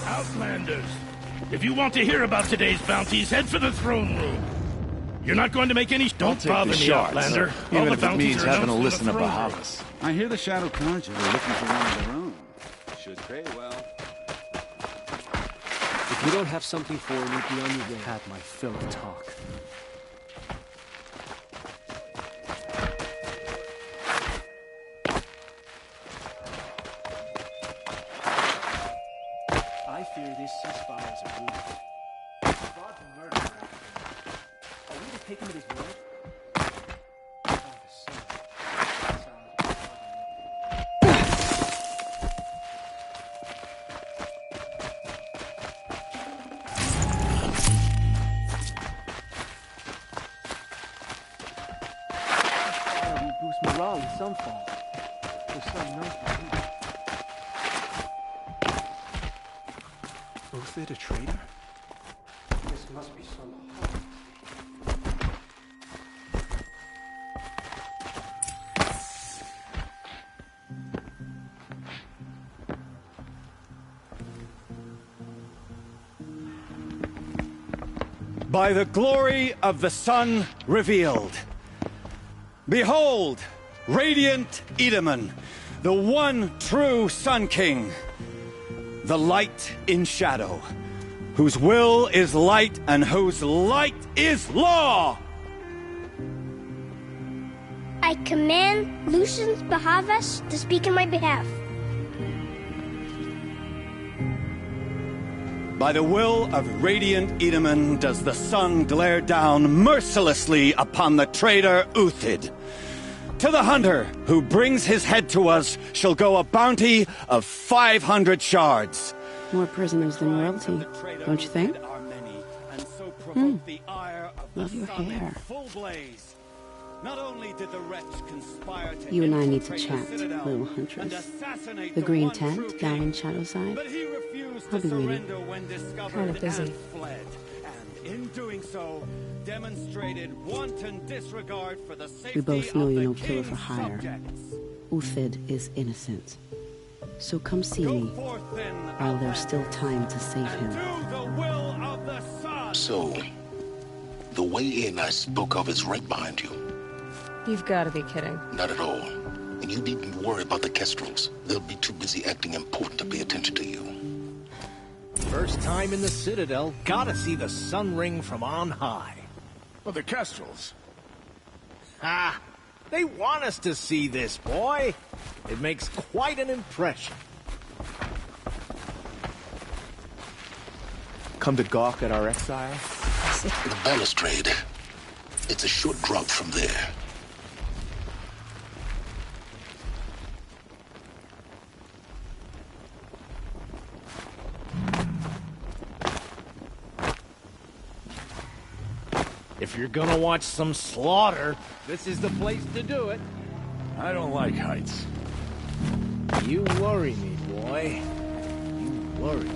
Outlanders, if you want to hear about today's bounties, head for the throne room. You're not going to make any... Don't bother me, Outlander. Even if it means having to listen to Bahamut. Bahamut. I hear the Shadow Conjure are looking for one of their own. Should pay well. If you don't have something for me, be on your way. Have my fill of talk. I fear this ceasefire is a ruse. Fraud and murder are after him. Are we to take him at his word? Boost morale in some fall. There's some knows Uthid a traitor? This must be some By the glory of the sun revealed. Behold, radiant Edaman, the one true Sun King, the light in shadow, whose will is light and whose light is law! I command Lucius Bahavas to speak in my behalf. By the will of radiant Edaman does the sun glare down mercilessly upon the traitor Uthid. To the hunter who brings his head to us shall go a bounty of 500 shards. More prisoners than royalty, don't you think? Love your hair. Not only did the wretch conspire to You and I need to chat, little huntress. The green tent down in Shadowside. I'll be waiting. Kind of busy. And in doing so, demonstrated wanton disregard for the safety We both know of you're the no killer for king's hire. subjects. Uthid is innocent. So come see me, while there's still time to save him. So, the way in I spoke of is right behind you. You've got to be kidding. Not at all. And you needn't worry about the Kestrels. They'll be too busy acting important to pay attention to you. First time in the Citadel, gotta see the sun ring from on high. Well, the Kestrels. Ha! They want us to see this, boy. It makes quite an impression. Come to gawk at our exile? The balustrade. It's a short drop from there. If you're gonna watch some slaughter, this is the place to do it. I don't like heights. You worry me, boy. You worry me.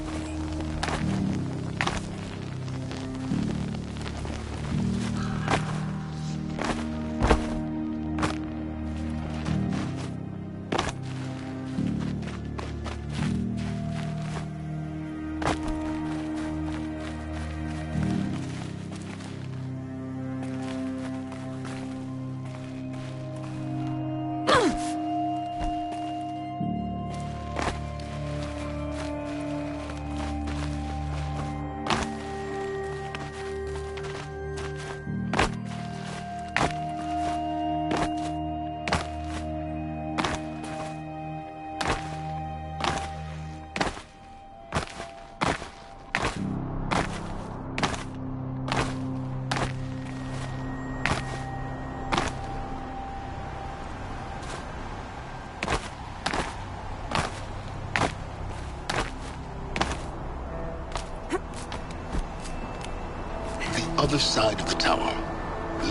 other side of the tower.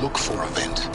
Look for a vent.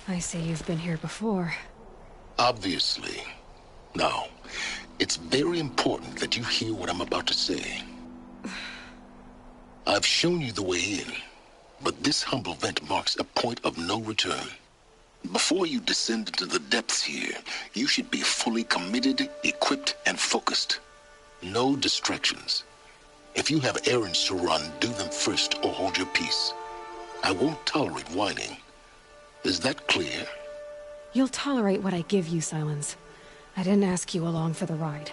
I see you've been here before. Obviously. Now, it's very important that you hear what I'm about to say. I've shown you the way in, but this humble vent marks a point of no return. Before you descend into the depths here, you should be fully committed, equipped, and focused. No distractions. If you have errands to run, do them first or hold your peace. I won't tolerate whining. Is that clear? You'll tolerate what I give you, Silence. I didn't ask you along for the ride.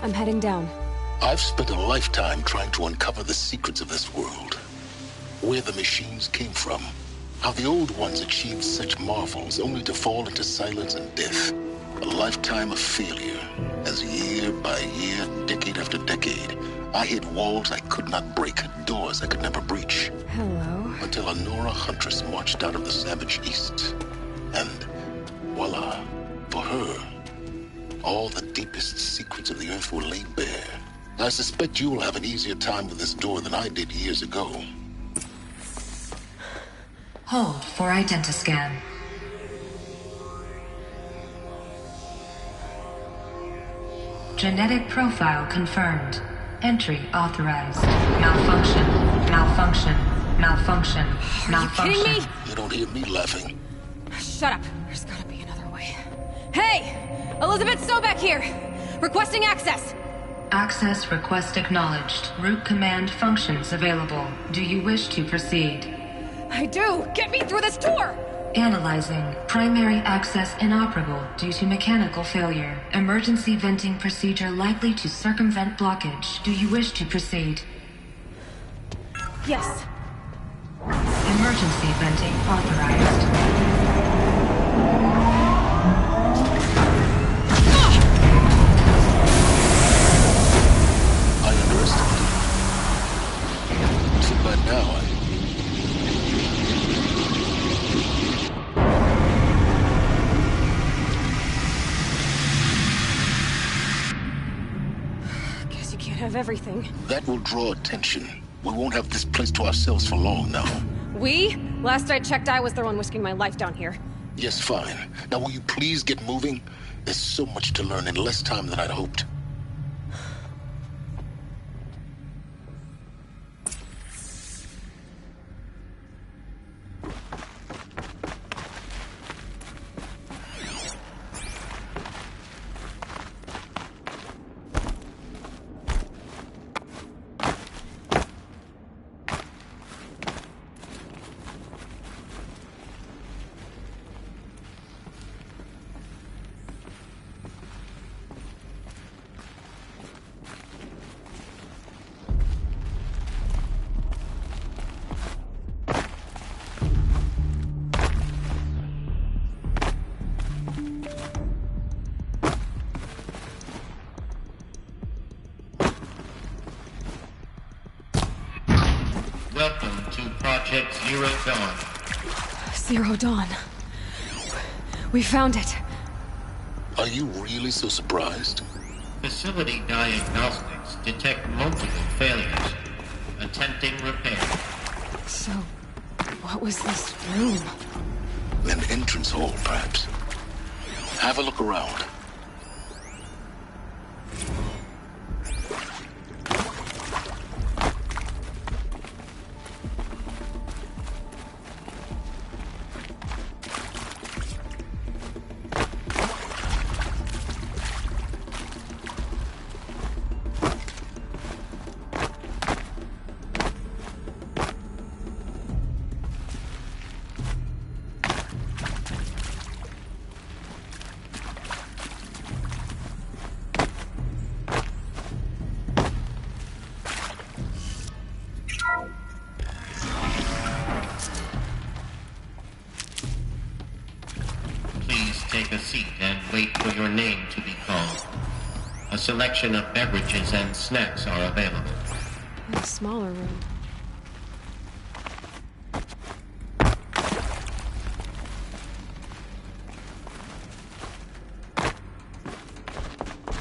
I'm heading down. I've spent a lifetime trying to uncover the secrets of this world. Where the machines came from. How the old ones achieved such marvels only to fall into silence and death. A lifetime of failure, as year by year, decade after decade, I hit walls I could not break, doors I could never breach. Hello. Until a Nora huntress marched out of the savage east. And, voila, for her, all the deepest secrets of the earth were laid bare. I suspect you will have an easier time with this door than I did years ago. Hold for identiscan. Genetic profile confirmed. Entry authorized. Malfunction. Malfunction. Malfunction. Malfunction. Are you kidding me? You don't hear me laughing. Shut up. There's gotta be another way. Hey! Elizabeth Sobek here! Requesting access! Access request acknowledged. Root command functions available. Do you wish to proceed? I do! Get me through this door! Analyzing. Primary access inoperable due to mechanical failure. Emergency venting procedure likely to circumvent blockage. Do you wish to proceed? Yes. Emergency venting authorized. I underestimated. So by now Guess you can't have everything. that will draw attention. We won't have this place to ourselves for long now. We? Last I checked, I was the one risking my life down here. Yes, fine. Now will you please get moving? There's so much to learn in less time than I'd hoped. Welcome to Project Zero Dawn. Zero Dawn. We found it. Are you really so surprised? Facility diagnostics detect multiple failures. Attempting repair. So, what was this room? An entrance hall, perhaps. Have a look around. Take a seat and wait for your name to be called. A selection of beverages and snacks are available. A smaller room.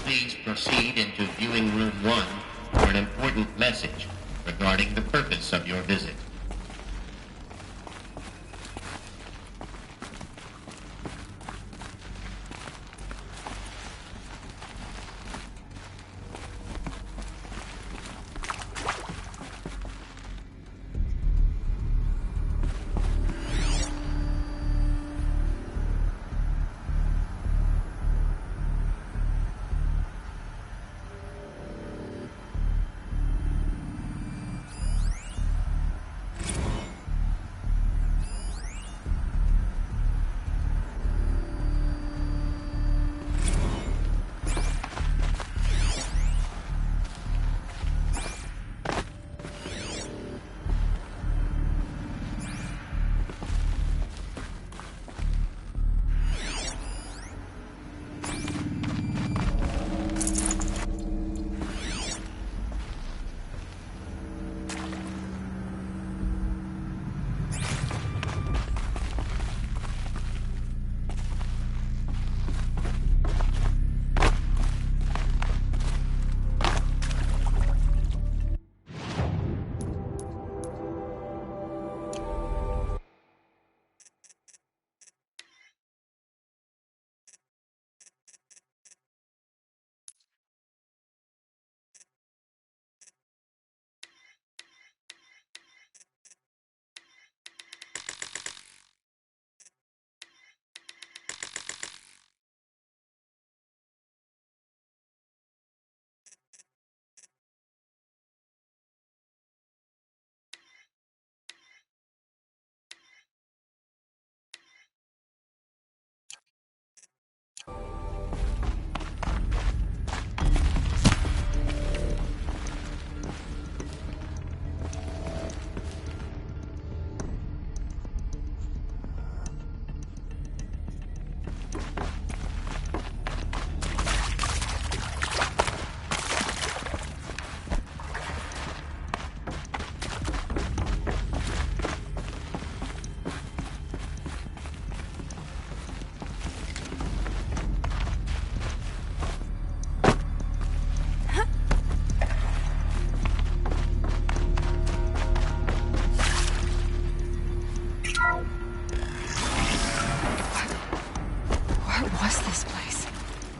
Please proceed into viewing room 1 for an important message regarding the purpose of your visit.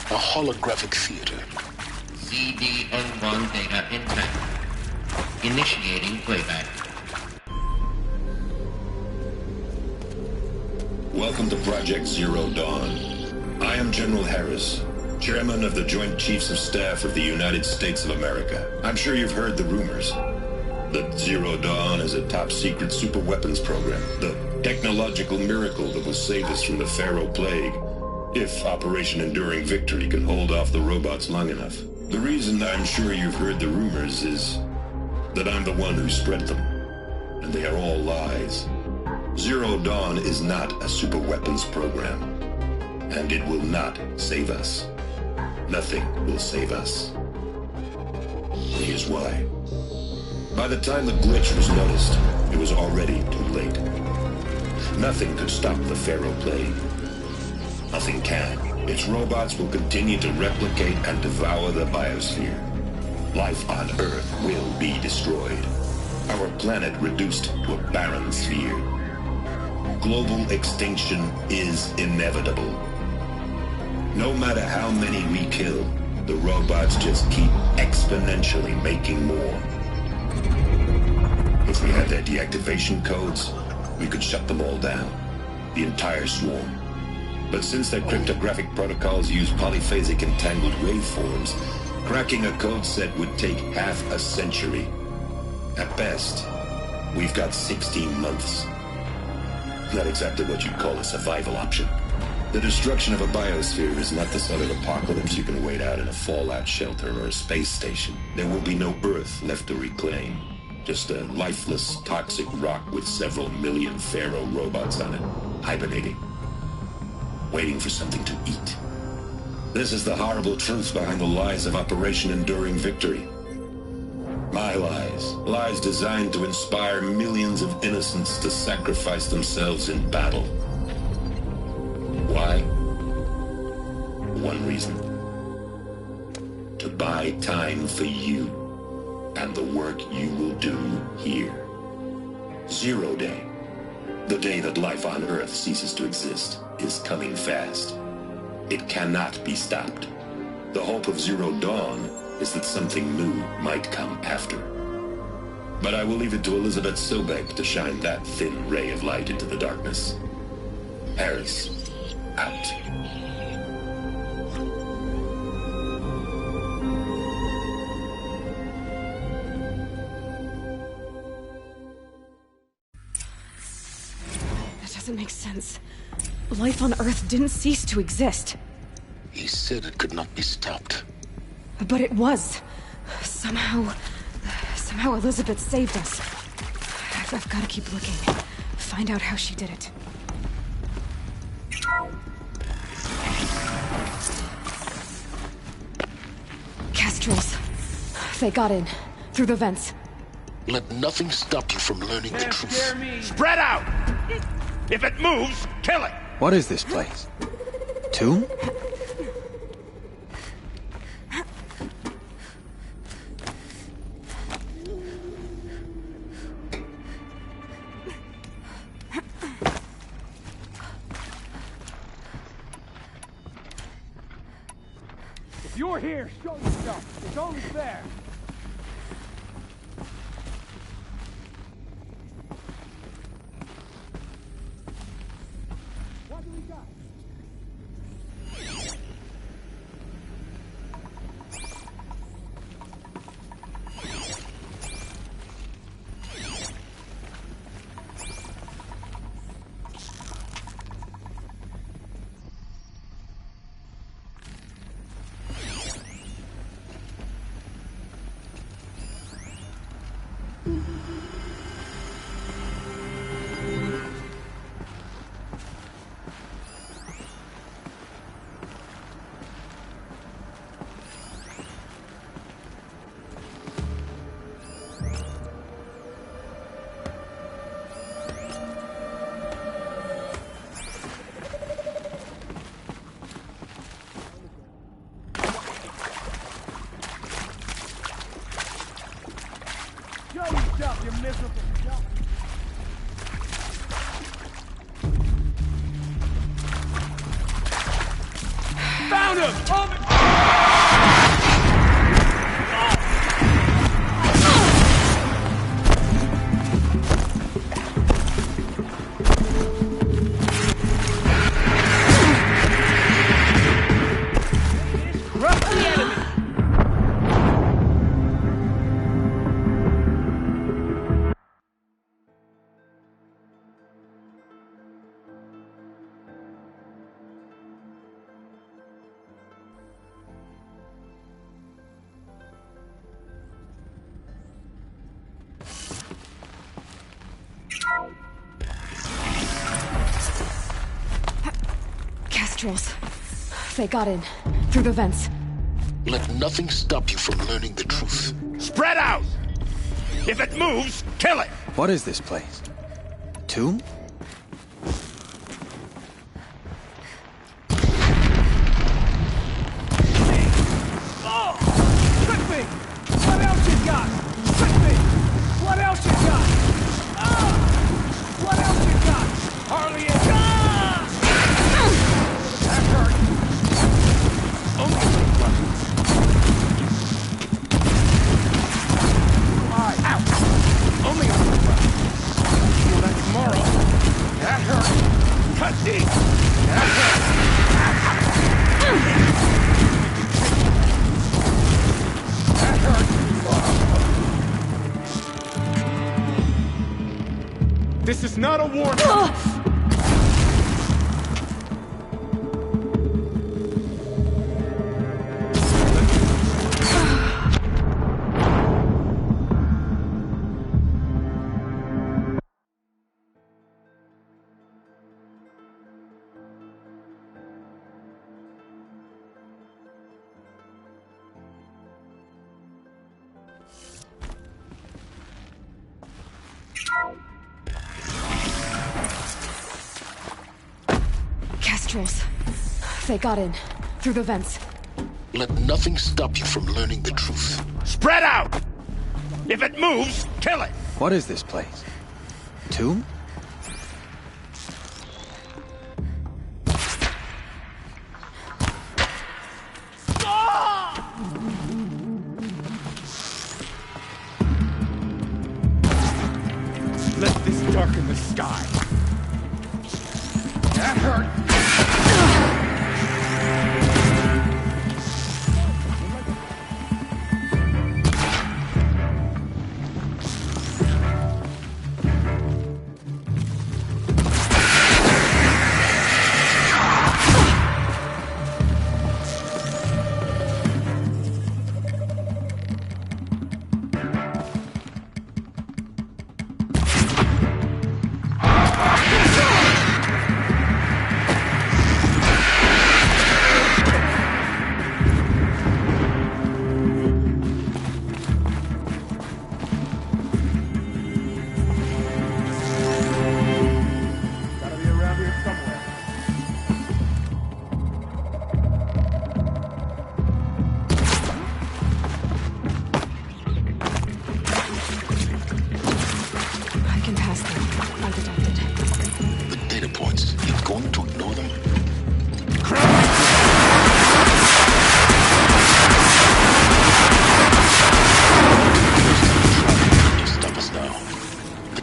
a holographic theater. CD-01 data intact. Initiating playback. Welcome to Project Zero Dawn. I am General Harris, Chairman of the Joint Chiefs of Staff of the United States of America. I'm sure you've heard the rumors that Zero Dawn is a top-secret superweapons program, the technological miracle that will save us from the Pharaoh Plague, if Operation Enduring Victory can hold off the robots long enough. The reason I'm sure you've heard the rumors is that I'm the one who spread them, and they are all lies. Zero Dawn is not a superweapons program, and it will not save us. Nothing will save us. Here's why. By the time the glitch was noticed, it was already too late. Nothing could stop the Pharaoh Plague. Nothing can. Its robots will continue to replicate and devour the biosphere. Life on Earth will be destroyed. Our planet reduced to a barren sphere. Global extinction is inevitable. No matter how many we kill, the robots just keep exponentially making more. If we had their deactivation codes, we could shut them all down. The entire swarm. But since their cryptographic protocols use polyphasic entangled waveforms, cracking a code set would take half a century. At best, we've got 16 months. Not exactly what you'd call a survival option. The destruction of a biosphere is not the sort of apocalypse you can wait out in a fallout shelter or a space station. There will be no Earth left to reclaim. Just a lifeless, toxic rock with several million Pharaoh robots on it, hibernating, waiting for something to eat. This is the horrible truth behind the lies of Operation Enduring Victory. My lies. Lies designed to inspire millions of innocents to sacrifice themselves in battle. Why? One reason. To buy time for you and the work you will do here. Zero Day. The day that life on Earth ceases to exist is coming fast. It cannot be stopped. The hope of Zero Dawn is that something new might come after. But I will leave it to Elizabeth Sobek to shine that thin ray of light into the darkness. Harris, out. That doesn't make sense. Life on Earth didn't cease to exist. He said it could not be stopped. But it was. Somehow Elizabeth saved us. I've got to keep looking. Find out how she did it. Kestrels. They got in. Through the vents. Let nothing stop you from learning the truth. Spread out! If it moves, kill it! What is this place? Tomb? If you're here, show yourself. It's only fair. What do we got? You miserable shot. Found him! Kestrels. They got in. Through the vents. Let nothing stop you from learning the truth. Spread out! If it moves, kill it! What is this place? Tomb? What else you got? Trick me! What else you got? What else you got? Harley and... That hurt! Only Ow! Only on the front. Well, that's tomorrow. That hurt! Cut deep! That hurt! That hurt! This is not a warning. Kestrels. They got in. Through the vents. Let nothing stop you from learning the truth. Spread out! If it moves, kill it! What is this place? Tomb? Let this darken the sky. That hurt.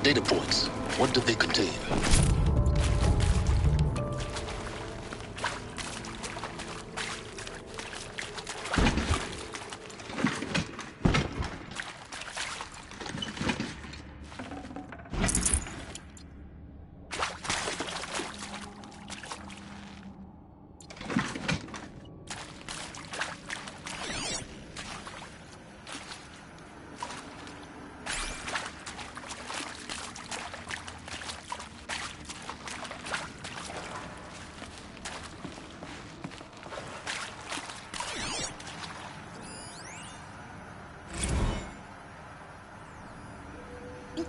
Data points. What do they contain?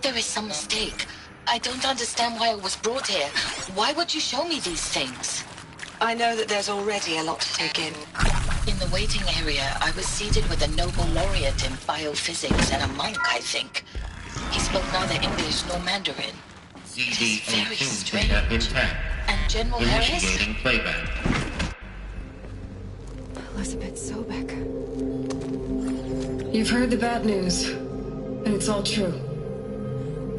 There is some mistake. I don't understand why I was brought here. Why would you show me these things? I know that there's already a lot to take in. In the waiting area, I was seated with a Nobel laureate in biophysics and a monk, I think. He spoke neither English nor Mandarin. It is very strange. Intact. And General Harris? Initiating playback. You've heard the bad news, and it's all true.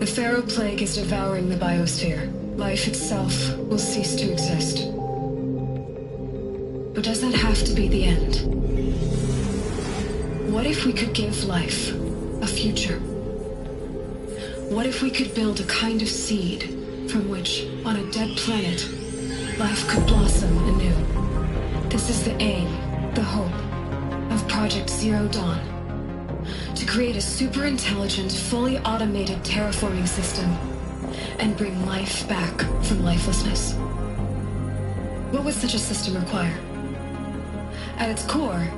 The Pharaoh Plague is devouring the biosphere. Life itself will cease to exist. But does that have to be the end? What if we could give life a future? What if we could build a kind of seed from which, on a dead planet, life could blossom anew? This is the aim, the hope, of Project Zero Dawn. To create a super-intelligent, fully automated terraforming system and bring life back from lifelessness. What would such a system require? At its core,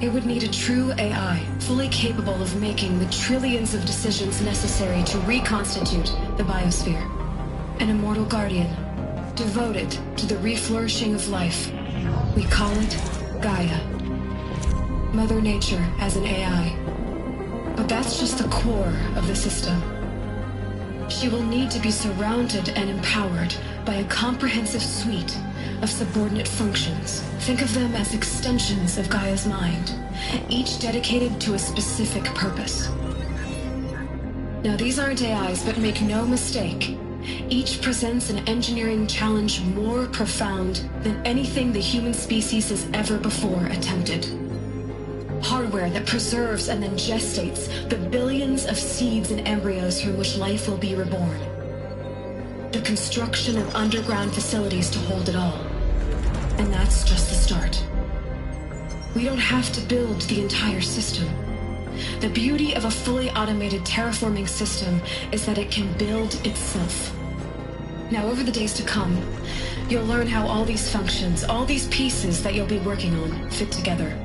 it would need a true AI, fully capable of making the trillions of decisions necessary to reconstitute the biosphere. An immortal guardian, devoted to the reflourishing of life. We call it Gaia. Mother Nature as an AI. But that's just the core of the system. She will need to be surrounded and empowered by a comprehensive suite of subordinate functions. Think of them as extensions of Gaia's mind, each dedicated to a specific purpose. Now, these aren't AIs, but make no mistake, each presents an engineering challenge more profound than anything the human species has ever before attempted. Hardware that preserves and then gestates the billions of seeds and embryos from which life will be reborn. The construction of underground facilities to hold it all. And that's just the start. We don't have to build the entire system. The beauty of a fully automated terraforming system is that it can build itself. Now, over the days to come, you'll learn how all these functions, all these pieces that you'll be working on, fit together.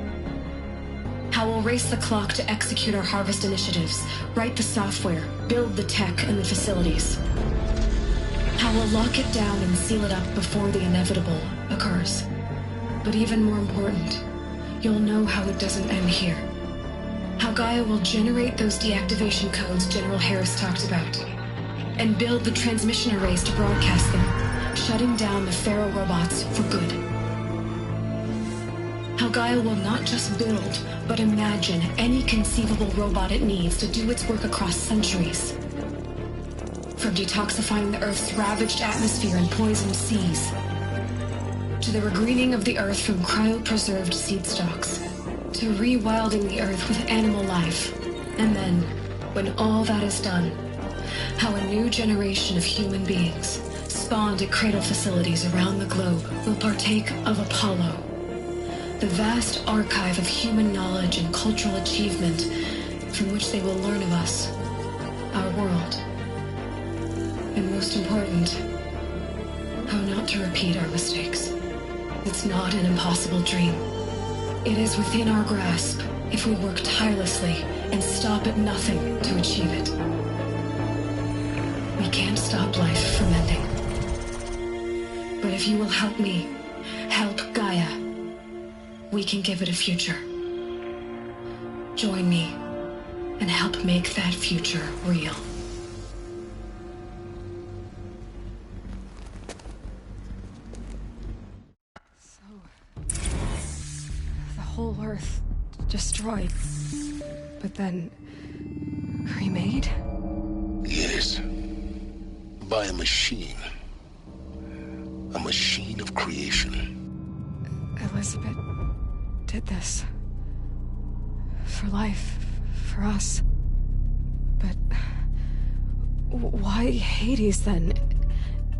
How we'll race the clock to execute our harvest initiatives, write the software, build the tech and the facilities. How we'll lock it down and seal it up before the inevitable occurs. But even more important, you'll know how it doesn't end here. How Gaia will generate those deactivation codes General Harris talked about, and build the transmission arrays to broadcast them, shutting down the Pharaoh robots for good. How Gaia will not just build, but imagine any conceivable robot it needs to do its work across centuries. From detoxifying the Earth's ravaged atmosphere and poisoned seas, to the regreening of the Earth from cryopreserved seed stalks, to rewilding the Earth with animal life. And then, when all that is done, how a new generation of human beings, spawned at cradle facilities around the globe, will partake of Apollo, the vast archive of human knowledge and cultural achievement from which they will learn of us, our world. And most important, how not to repeat our mistakes. It's not an impossible dream. It is within our grasp if we work tirelessly and stop at nothing to achieve it. We can't stop life from ending. But if you will help me, help Gaia, we can give it a future. Join me and help make that future real. So, the whole Earth destroyed, but then remade? Yes. By a machine. A machine of creation. Elizabeth did this. For life. For us. But why Hades, then?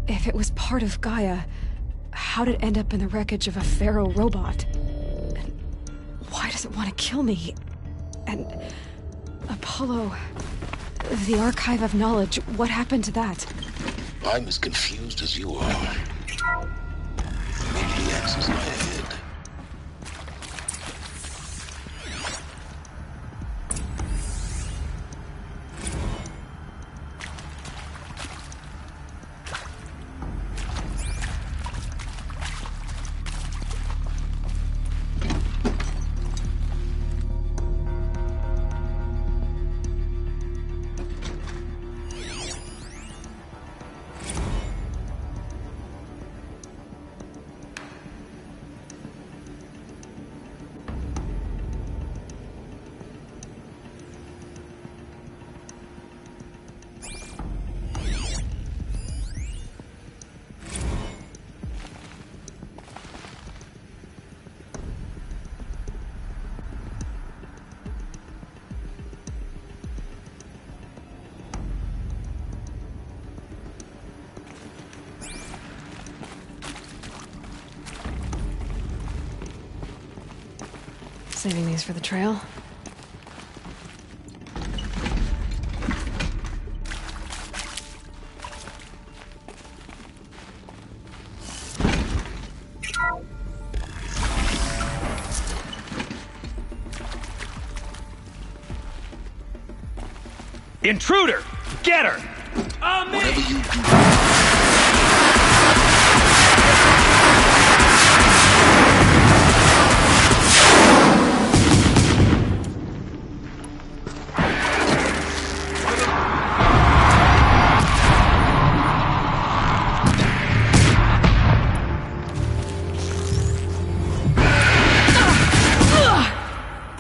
If it was part of Gaia, how'd it end up in the wreckage of a Pharaoh robot? And why does it want to kill me? And Apollo, the archive of knowledge, what happened to that? I'm as confused as you are. Maybe the answers lie ahead. Saving these for the trail. Intruder! Get her! Whatever you do.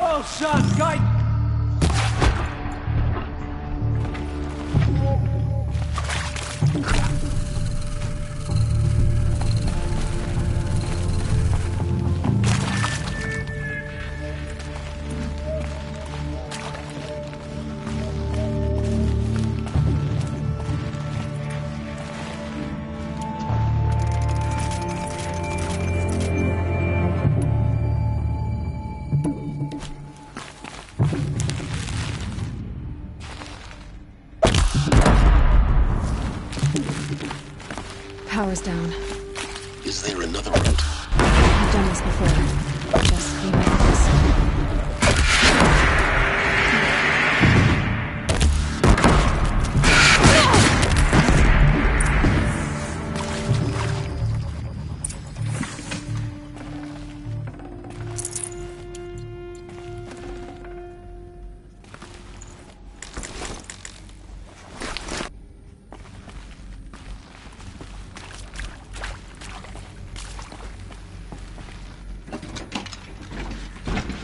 Oh, shots, guy! Power's down. Is there another route? I've done this before. Just be like this.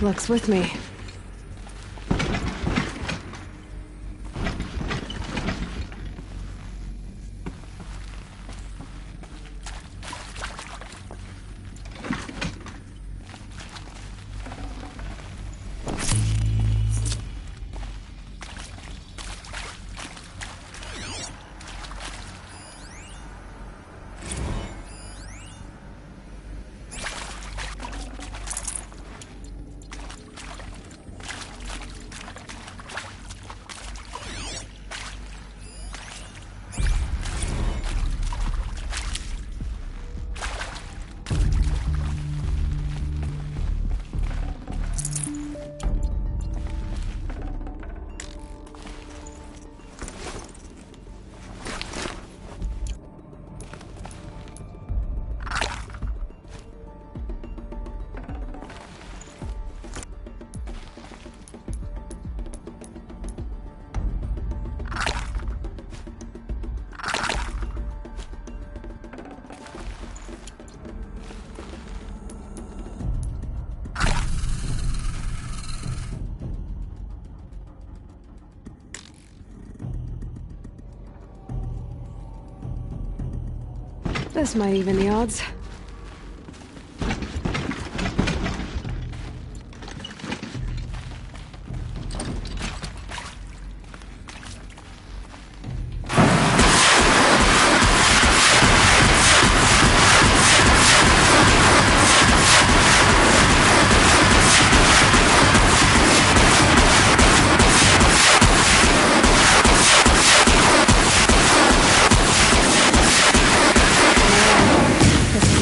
Luck's with me. This might even the odds. This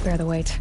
bear the weight.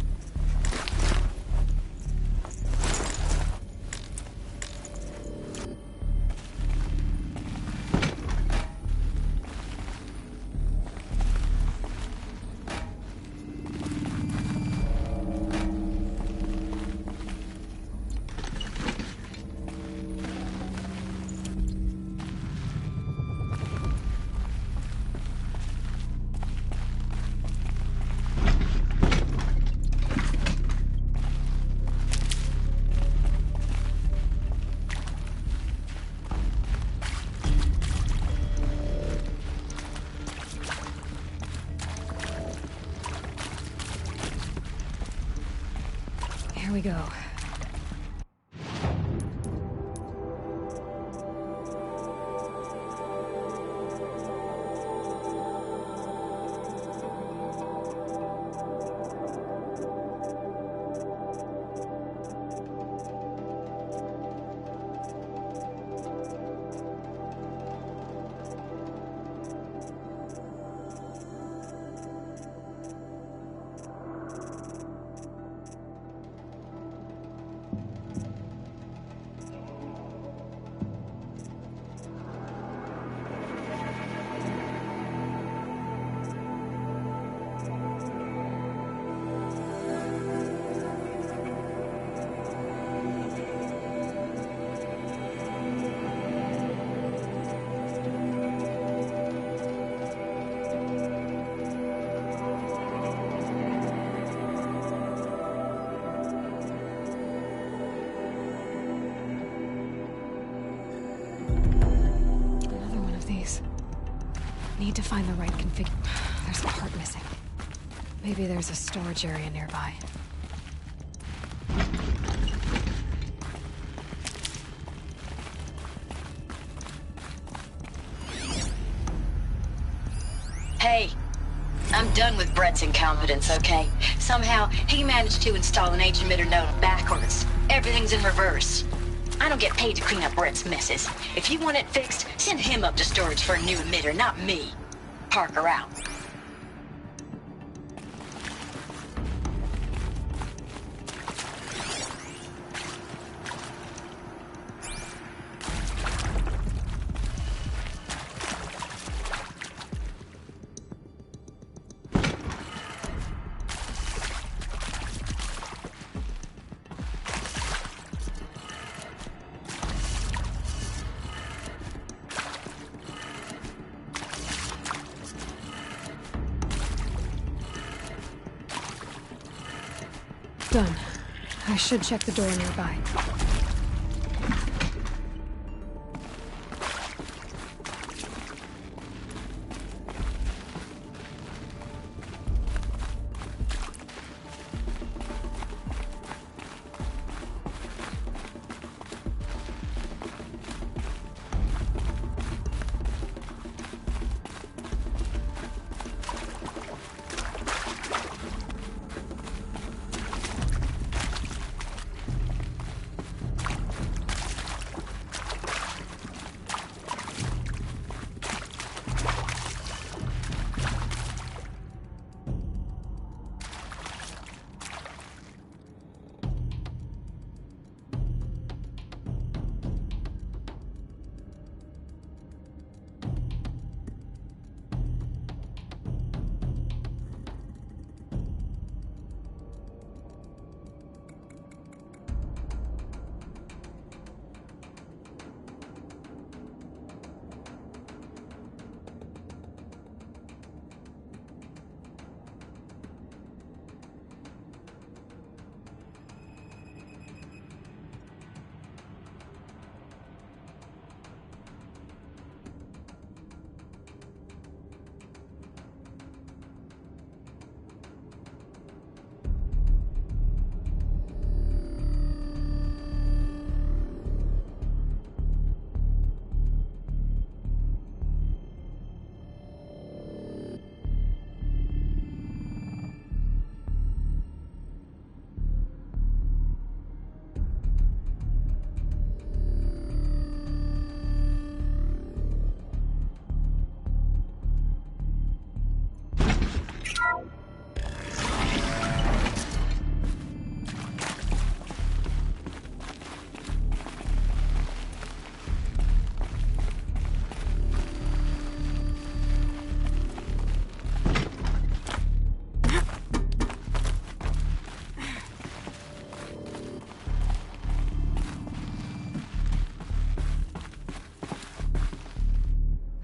Here we go. Need to find the right config. There's a part missing. Maybe there's a storage area nearby. Hey, I'm done with Brett's incompetence, okay? Somehow, he managed to install an H-emitter node backwards. Everything's in reverse. I don't get paid to clean up Brett's messes. If you want it fixed, send him up to storage for a new emitter, not me. Parker out. Done. I should check the door nearby.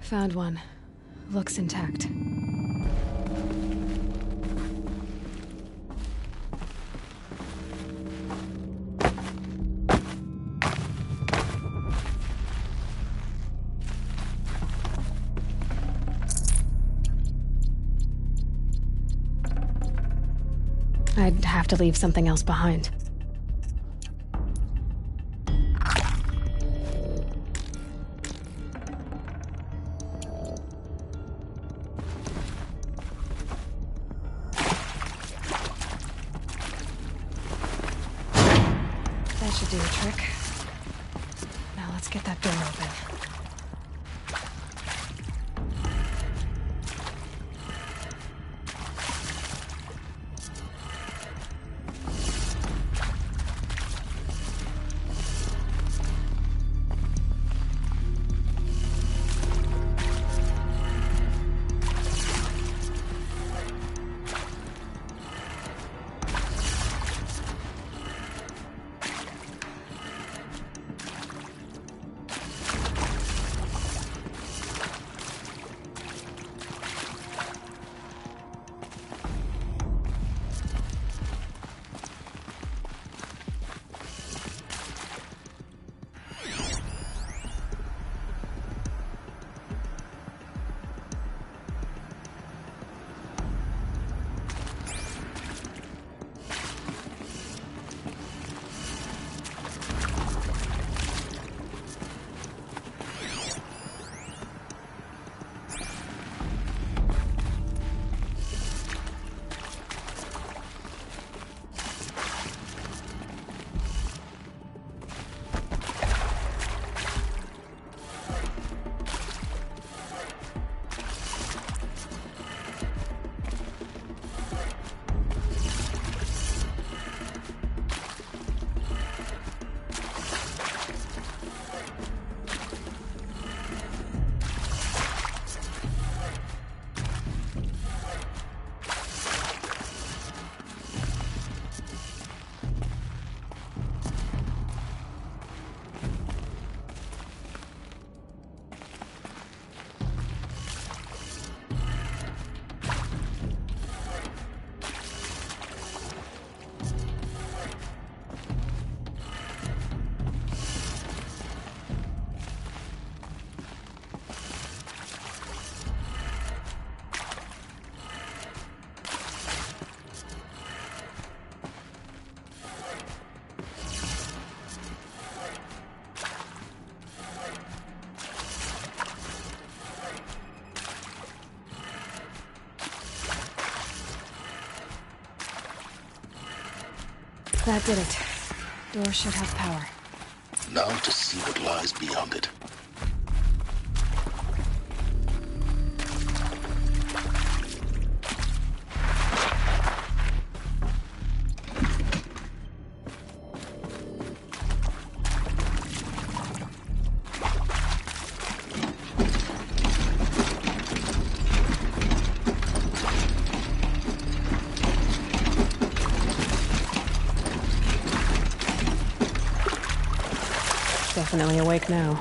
Found one. Looks intact. I'd have to leave something else behind. That should do the trick. Now let's get that door open. That did it. Door should have power. Now to see what lies beyond it. Definitely awake now.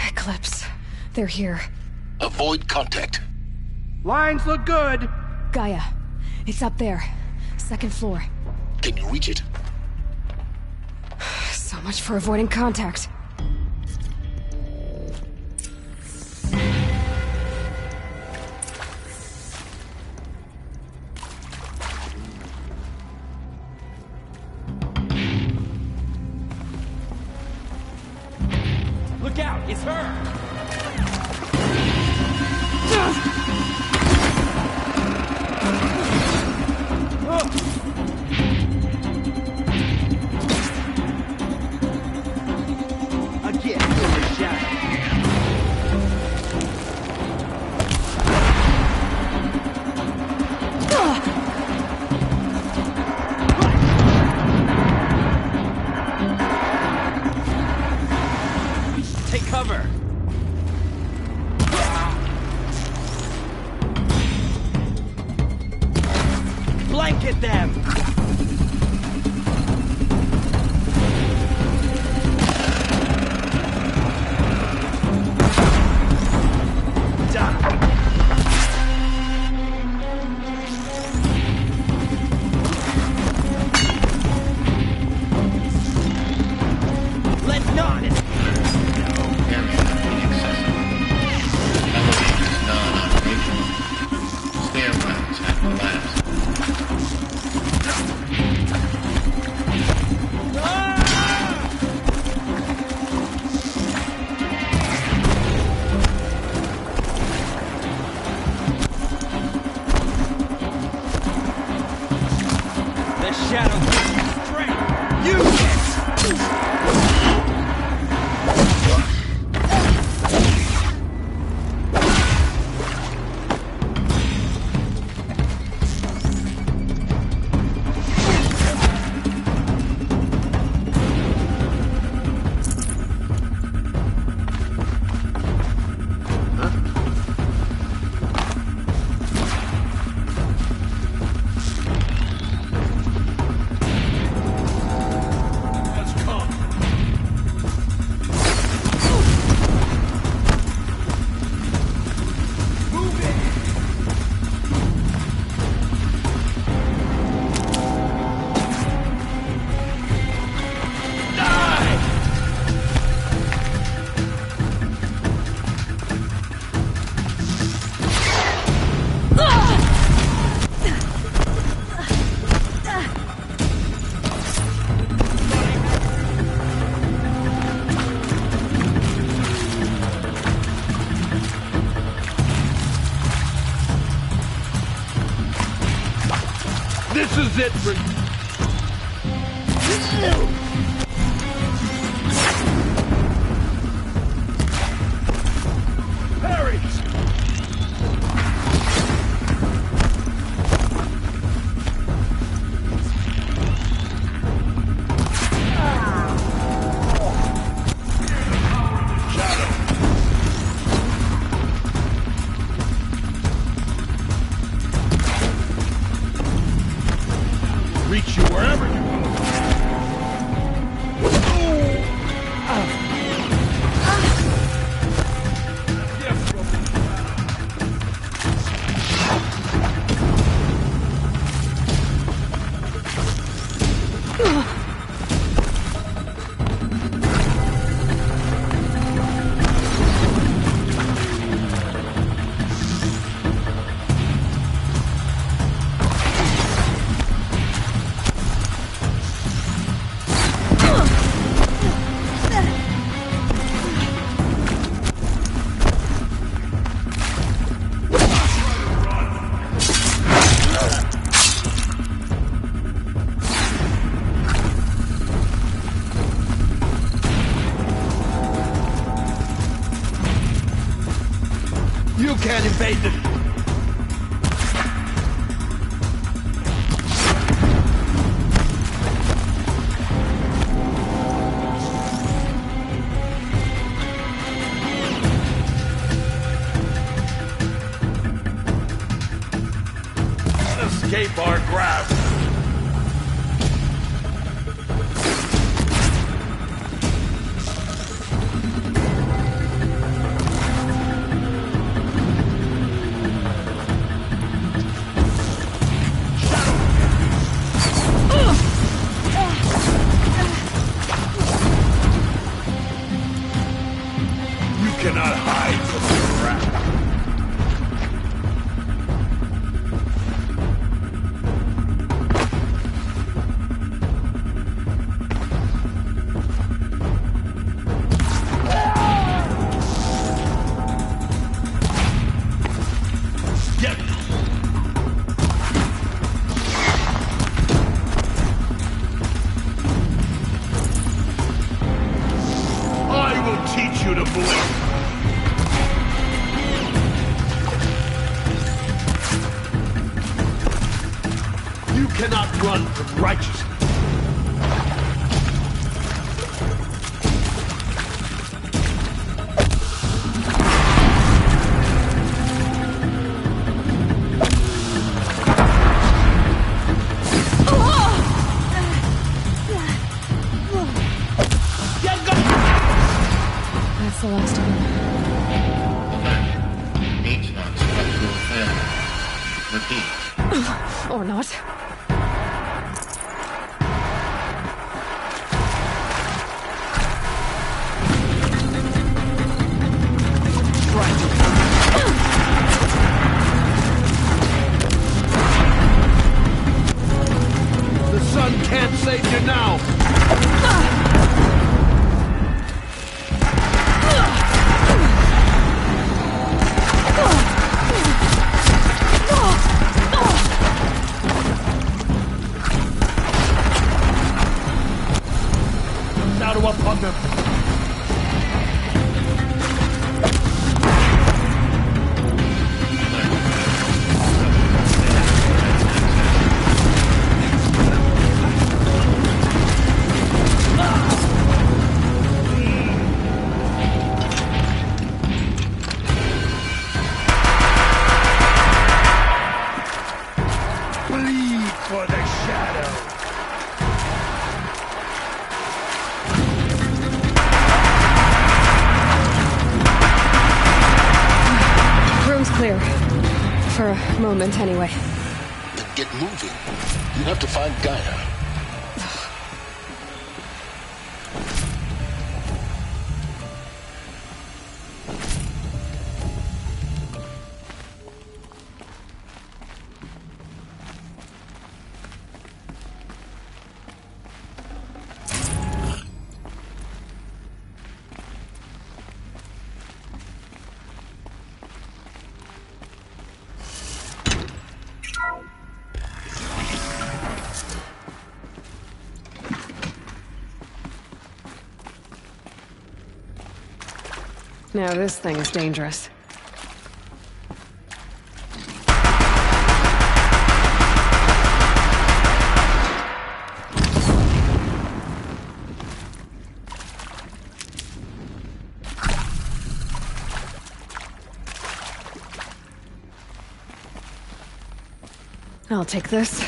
Eclipse. They're here. Avoid contact. Lines look good. Gaia. It's up there. Second floor. Can you reach it? So much for avoiding contact. Look out, it's her! Look at them! This is it for... Harry! Reach you wherever you go. You can't invade the... Escape our grasp. Cannot hide from the wrath. Get I will teach you to believe. You cannot run from righteousness. Or not. The sun can't save you now! Shadow upon them! Bleed for the shadow! Room's clear. For a moment, anyway. Then get moving. You have to find Gaia. Now this thing's dangerous. I'll take this.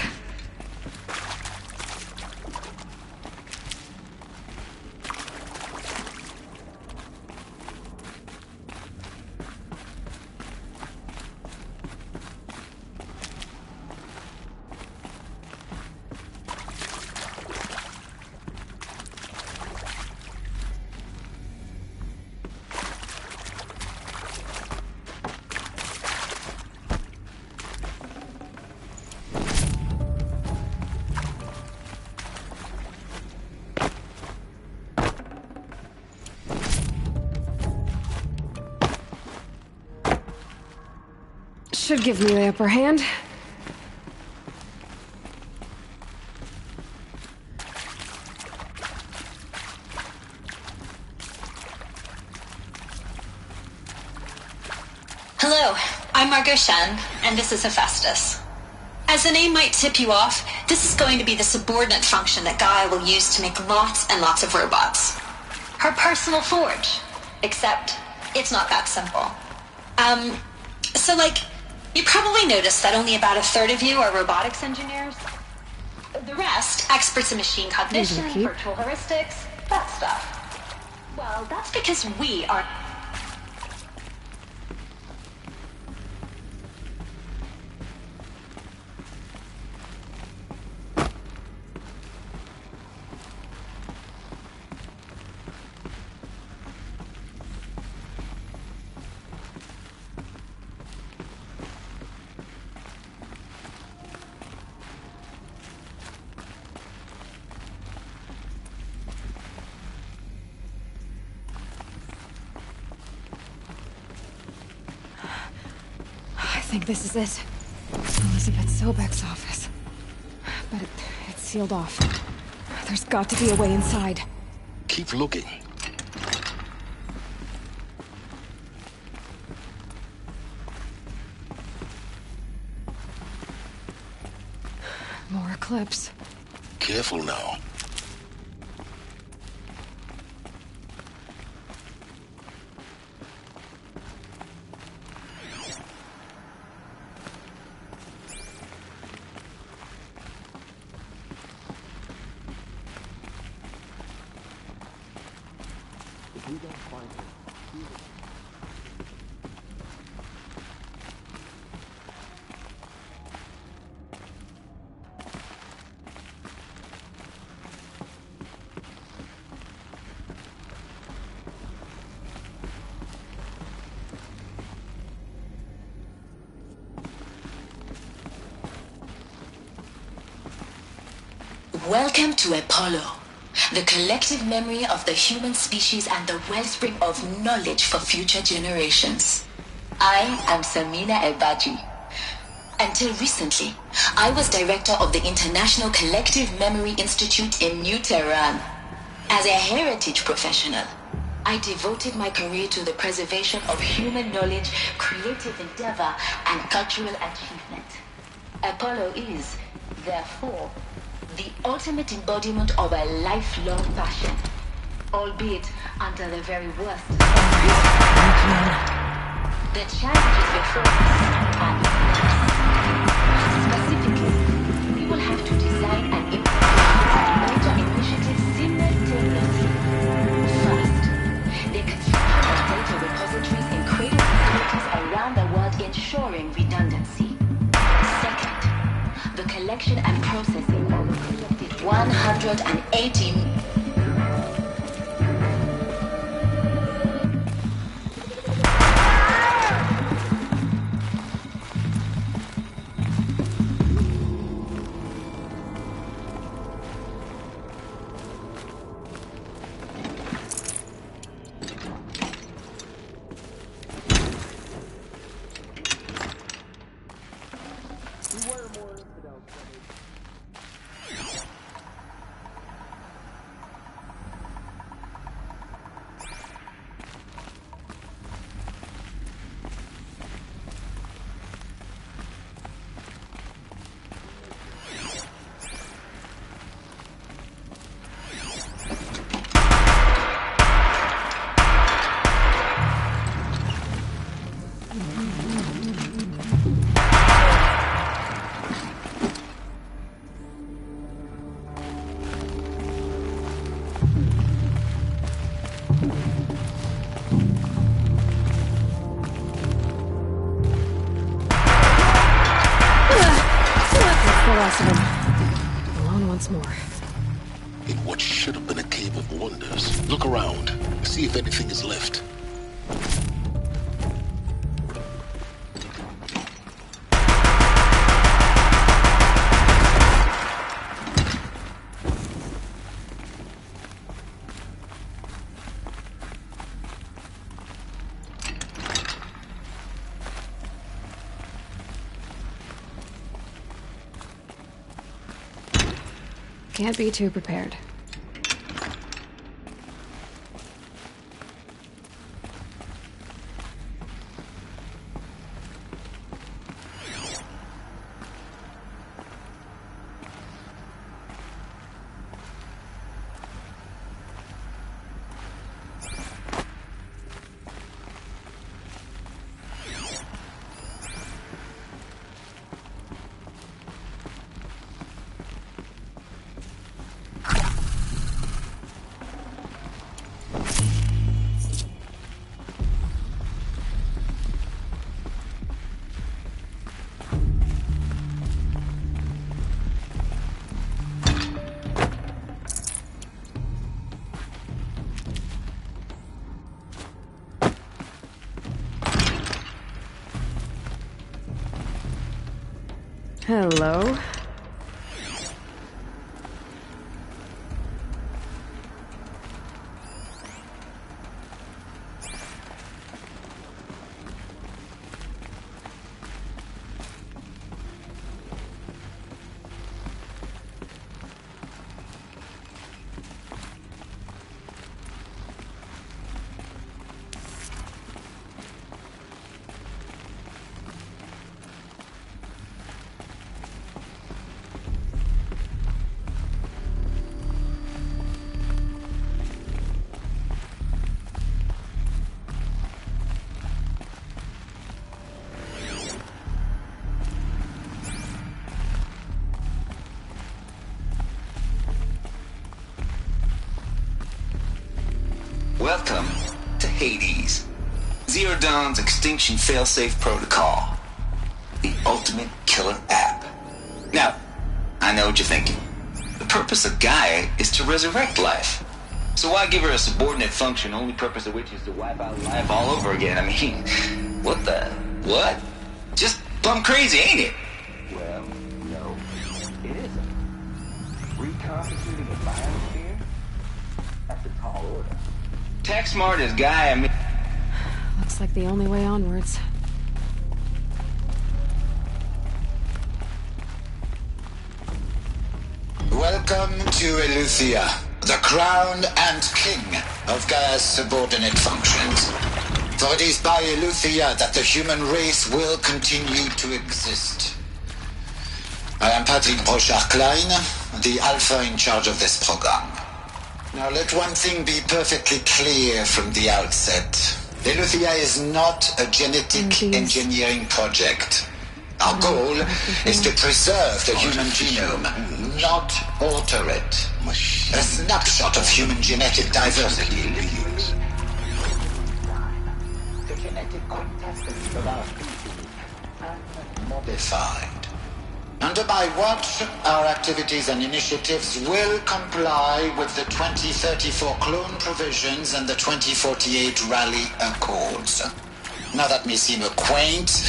Should give me the upper hand. Hello, I'm Margot Shen, and this is Hephaestus. As the name might tip you off, this is going to be the subordinate function that Gaia will use to make lots and lots of robots. Her personal forge. Except, it's not that simple. So you probably noticed that only about a third of you are robotics engineers. The rest, experts in machine cognition, virtual heuristics, that stuff. Well, that's because we are... I think this is it. Elizabeth Sobek's office. But it's sealed off. There's got to be a way inside. Keep looking. More eclipse. Careful now. Welcome to Apollo, the collective memory of the human species and the wellspring of knowledge for future generations. I am Samina Ebaji. Until recently, I was director of the International Collective Memory Institute in New Tehran. As a heritage professional, I devoted my career to the preservation of human knowledge, creative endeavor, and cultural achievement. Apollo is, therefore, the ultimate embodiment of a lifelong passion, albeit under the very worst. The challenges before us are immense. Specifically, we will have to design and implement major initiatives simultaneously. First, the construction of data repositories in cradle facilities around the world ensuring redundancy. Second, the collection and processing of a collective 180 Alone once more. In what should have been a cave of wonders, look around. See if anything is left. Can't be too prepared. Hello. Welcome to Hades, Zero Dawn's extinction failsafe protocol, the ultimate killer app. Now, I know what you're thinking. The purpose of Gaia is to resurrect life. So why give her a subordinate function, only purpose of which is to wipe out life all over again? I mean, what? Just plumb crazy, ain't it? Well, no, it isn't. Free Constituting a biosphere? That's a tall order. Tech smartest guy I mean. Looks like the only way onwards. Welcome to Eleuthia, the crown and king of Gaia's subordinate functions. For it is by Eleuthia that the human race will continue to exist. I am Patrick Brochard-Klein, the Alpha in charge of this program. Now let one thing be perfectly clear from the outset. Eleuthia is not a genetic engineering project. Our goal is to preserve the human genome, not alter it. A snapshot of human genetic diversity. The genetic quintessence of our species, unmodified. Under my watch, our activities and initiatives will comply with the 2034 clone provisions and the 2048 Rally Accords. Now that may seem a quaint,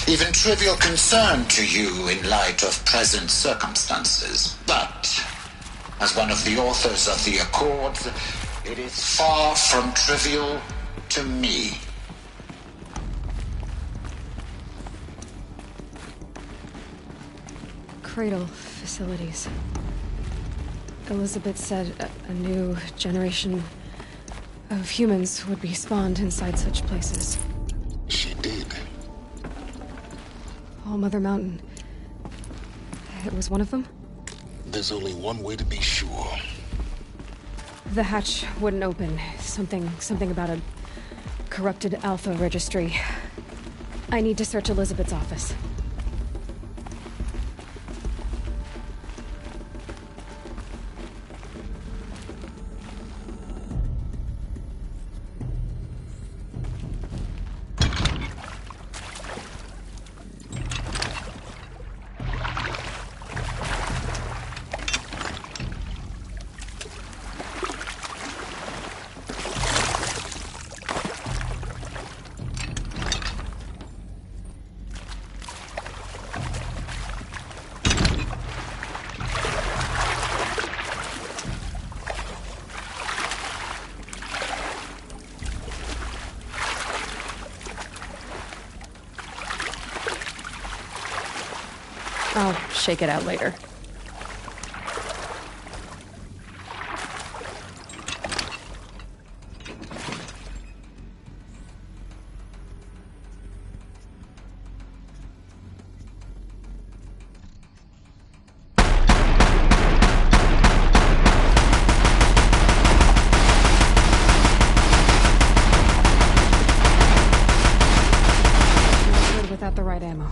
even trivial concern to you in light of present circumstances. But, as one of the authors of the Accords, it is far from trivial to me. Cradle facilities. Elizabeth said a new generation of humans would be spawned inside such places. She did. All Mother Mountain. It was one of them? There's only one way to be sure. The hatch wouldn't open. Something about a corrupted Alpha registry. I need to search Elizabeth's office. I'll shake it out later. Good without the right ammo.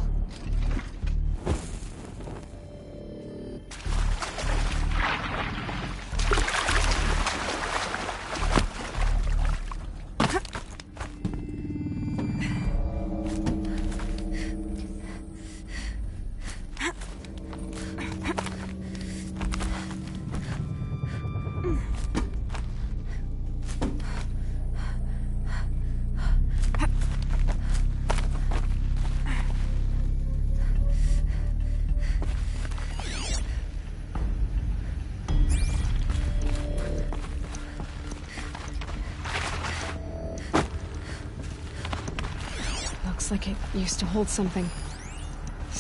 Like it used to hold something.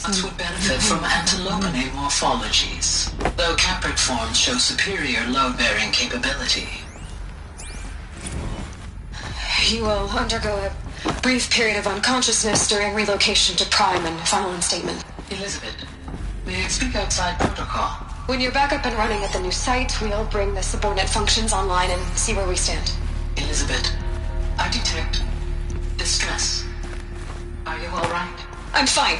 Us would benefit from antilopinae morphologies, though Caprid forms show superior load-bearing capability. You will undergo a brief period of unconsciousness during relocation to Prime and final instatement. Elizabeth, may I speak outside protocol? When you're back up and running at the new site, we'll bring the subordinate functions online and see where we stand. Elizabeth, I detect distress. Are you all right? I'm fine.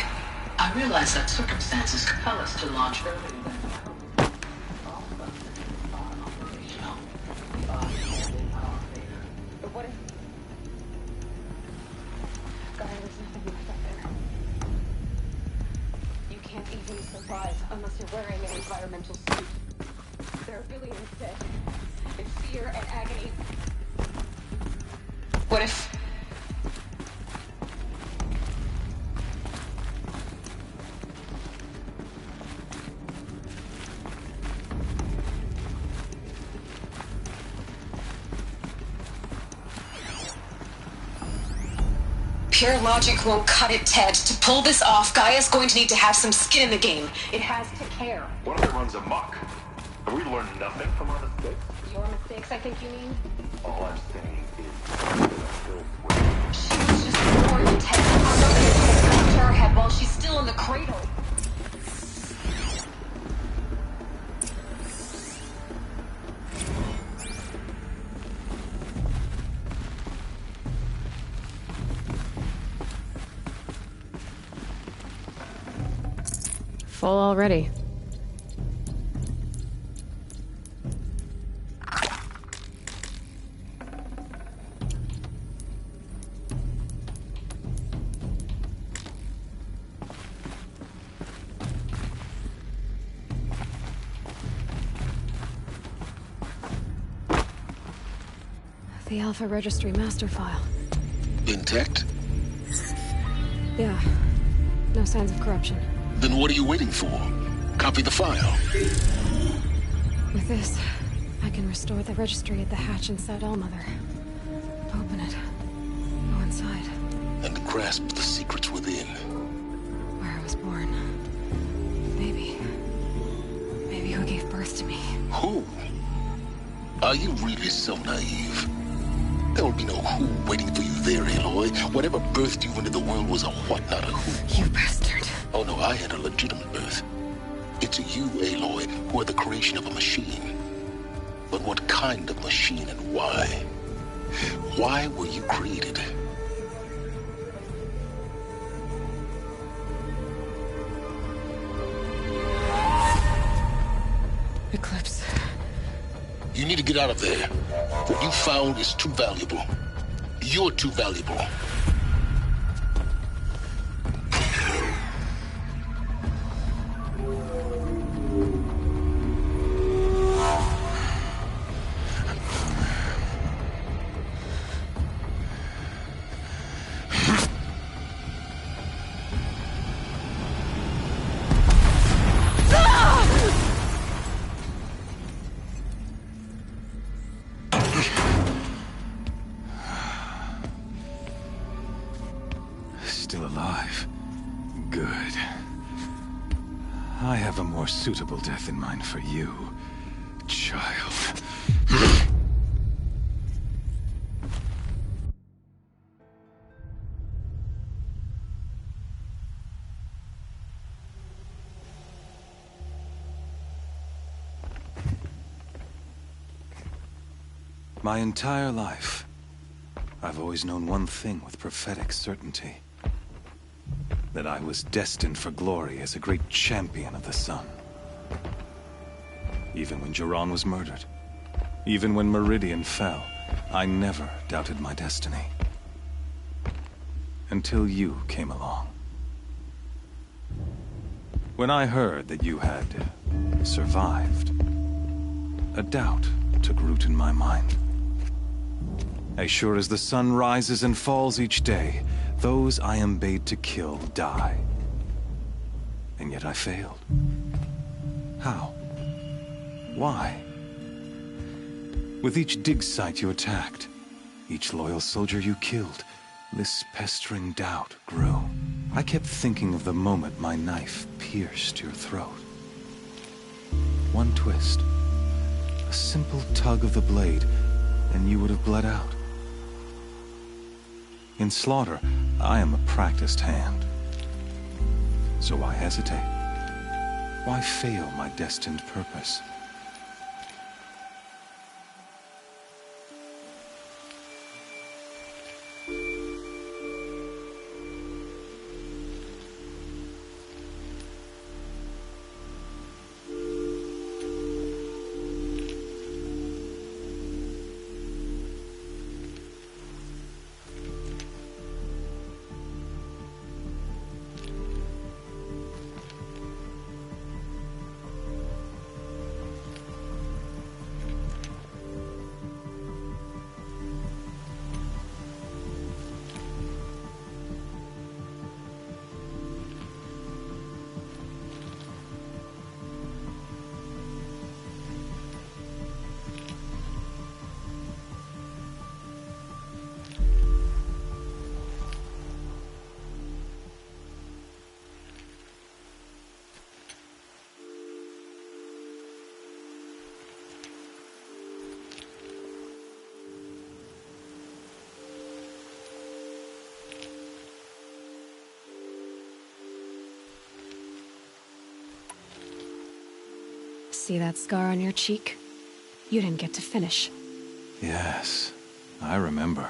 I realize that circumstances compel us to launch earlier than all functions are operational. We are in our favor. But what if... Guy, there's nothing left up there. You can't easily survive unless you're wearing an environmental suit. There are billions dead. In fear and agony. What if... Pure logic won't cut it, Ted. To pull this off, Gaia's going to need to have some skin in the game. It has to care. What if it runs amok? Have we learned nothing from our mistakes? Your mistakes, I think you mean? All I'm saying is... She was just born, Ted. I'm not going to take a gun to her head while she's still in the cradle. Full already. The Alpha Registry master file. Intact? Yeah. No signs of corruption. Then what are you waiting for? Copy the file. With this, I can restore the registry at the hatch inside Allmother. Open it. Go inside. And grasp the secrets within. Where I was born. Maybe who gave birth to me. Who? Are you really so naive? There will be no who waiting for you there, Aloy. Whatever birthed you into the world was a what, not a who. You bastard. Oh no, I had a legitimate birth. It's you, Aloy, who are the creation of a machine. But what kind of machine and why? Why were you created? Eclipse. You need to get out of there. What you found is too valuable. You're too valuable. Still alive. Good. I have a more suitable death in mind for you, child. My entire life, I've always known one thing with prophetic certainty. That I was destined for glory as a great champion of the sun. Even when Jiran was murdered, even when Meridian fell, I never doubted my destiny. Until you came along. When I heard that you had survived, a doubt took root in my mind. As sure as the sun rises and falls each day, those I am bade to kill die. And yet I failed. How? Why? With each dig site you attacked, each loyal soldier you killed, this pestering doubt grew. I kept thinking of the moment my knife pierced your throat. One twist, a simple tug of the blade, and you would have bled out. In slaughter, I am a practiced hand. So why hesitate? Why fail my destined purpose? See that scar on your cheek? You didn't get to finish. Yes, I remember.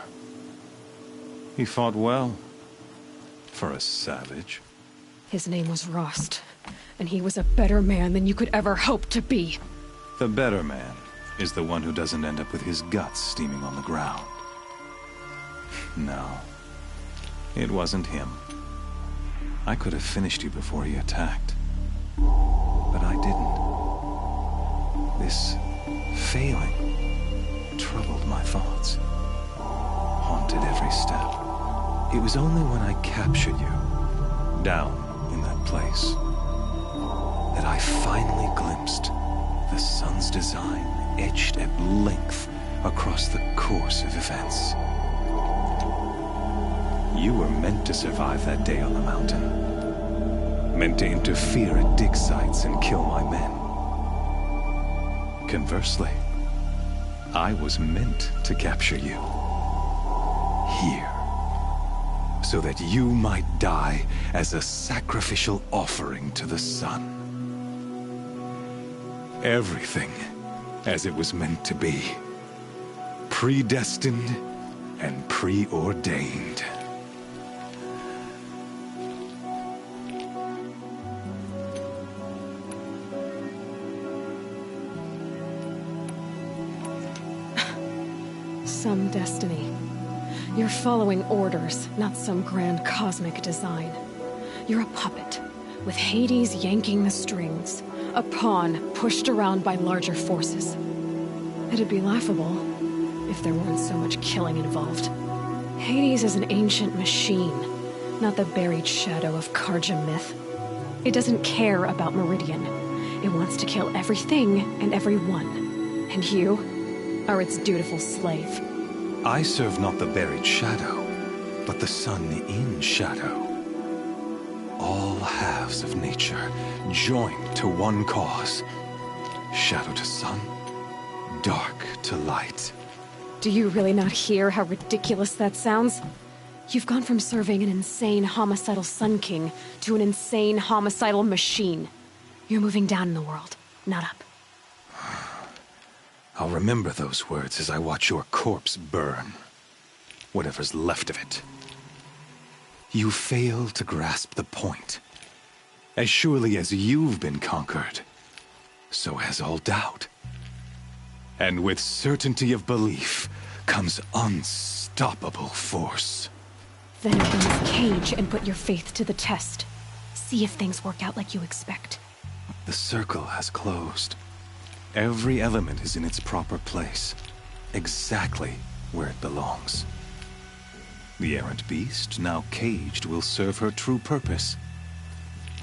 He fought well. For a savage. His name was Rost, and he was a better man than you could ever hope to be. The better man is the one who doesn't end up with his guts steaming on the ground. No, it wasn't him. I could have finished you before he attacked. But I didn't. This failing troubled my thoughts. Haunted every step. It was only when I captured you, down in that place, that I finally glimpsed the sun's design etched at length across the course of events. You were meant to survive that day on the mountain. Meant to interfere at dig sites and kill my men. Conversely, I was meant to capture you. Here. So that you might die as a sacrificial offering to the sun. Everything as it was meant to be. Predestined and preordained. Some destiny. You're following orders, not some grand cosmic design. You're a puppet, with Hades yanking the strings, a pawn pushed around by larger forces. It'd be laughable if there weren't so much killing involved. Hades is an ancient machine, not the buried shadow of Karja myth. It doesn't care about Meridian. It wants to kill everything and everyone. And you are its dutiful slave. I serve not the buried shadow, but the sun in shadow. All halves of nature joined to one cause. Shadow to sun, dark to light. Do you really not hear how ridiculous that sounds? You've gone from serving an insane homicidal Sun King to an insane homicidal machine. You're moving down in the world, not up. I'll remember those words as I watch your corpse burn. Whatever's left of it. You fail to grasp the point. As surely as you've been conquered, so has all doubt. And with certainty of belief comes unstoppable force. Then open this cage and put your faith to the test. See if things work out like you expect. The circle has closed. Every element is in its proper place, exactly where it belongs. The errant beast, now caged, will serve her true purpose.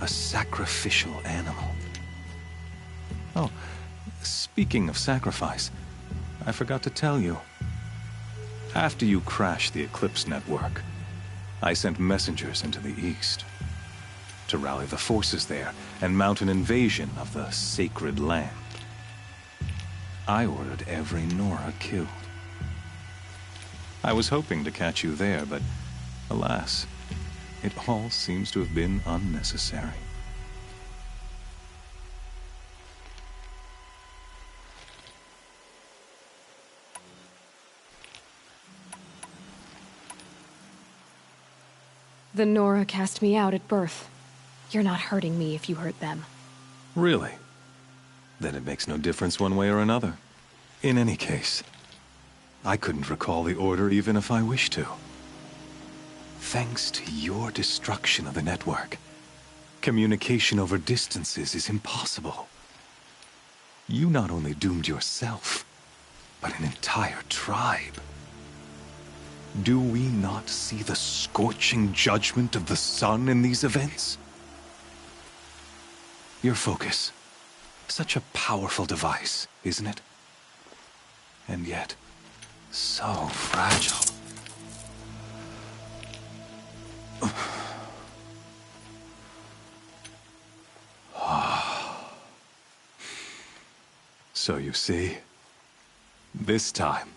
A sacrificial animal. Oh, speaking of sacrifice, I forgot to tell you. After you crashed the Eclipse network, I sent messengers into the east to rally the forces there and mount an invasion of the sacred land. I ordered every Nora killed. I was hoping to catch you there, but alas, it all seems to have been unnecessary. The Nora cast me out at birth. You're not hurting me if you hurt them. Really? Then it makes no difference one way or another. In any case, I couldn't recall the order even if I wished to. Thanks to your destruction of the network, communication over distances is impossible. You not only doomed yourself, but an entire tribe. Do we not see the scorching judgment of the sun in these events? Your focus. Such a powerful device, isn't it? And yet, so fragile. So you see, this time,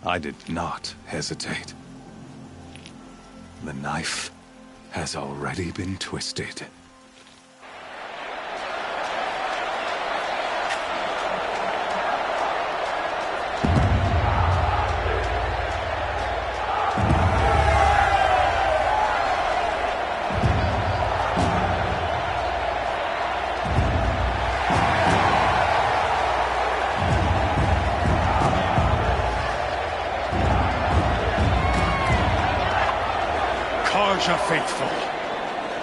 I did not hesitate. The knife has already been twisted. Raja faithful,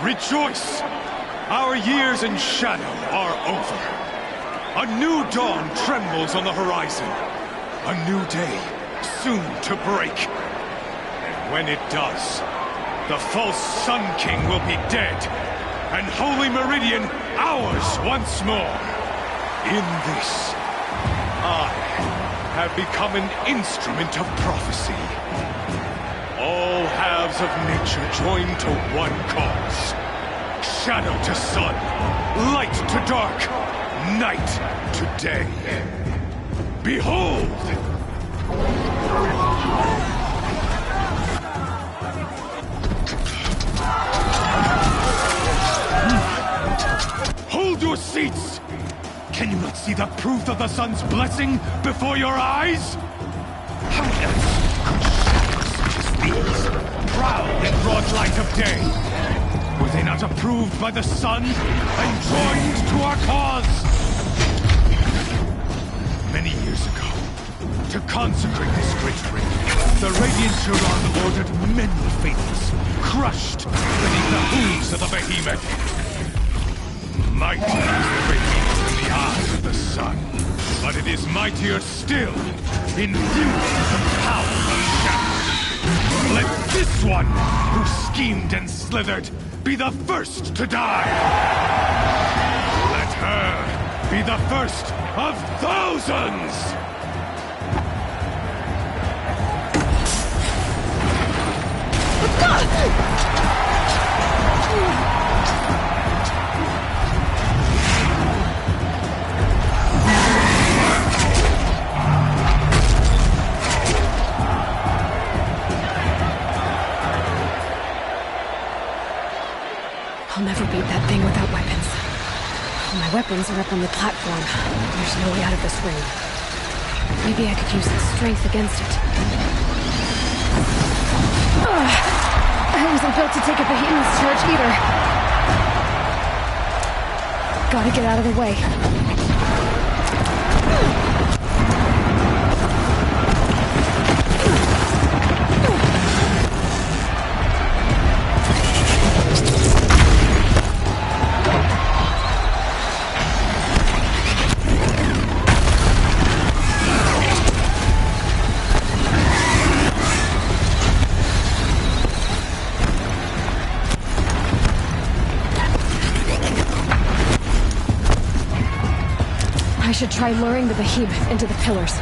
rejoice! Our years in shadow are over. A new dawn trembles on the horizon. A new day soon to break. And when it does, the false Sun King will be dead, and Holy Meridian ours once more. In this, I have become an instrument of prophecy. All halves of nature join to one cause. Shadow to sun, light to dark, night to day. Behold! Hold your seats! Can you not see the proof of the sun's blessing before your eyes? How else could shadows such as these prowl in broad light of day? Were they not approved by the sun and joined to our cause? Many years ago, to consecrate this great ring, the Radiant Huron ordered many faithless, crushed beneath the hooves of the behemoth. Mighty is the behemoth in the eyes of the sun, but it is mightier still, infused with the power of shadow. Let this one, who schemed and slithered, be the first to die! Let her be the first of thousands! I'll never beat that thing without weapons. My weapons are up on the platform. There's no way out of this ring. Maybe I could use its strength against it. I wasn't built to take a behemoth's charge either. Gotta get out of the way. I should try luring the behemoth into the pillars.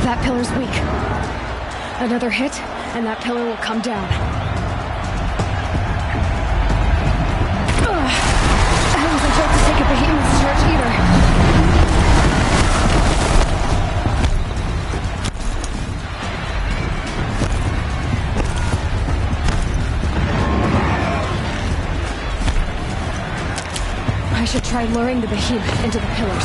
That pillar's weak. Another hit, and that pillar will come down. I wasn't built to take a behemoth's charge either. I should try luring the behemoth into the pillars.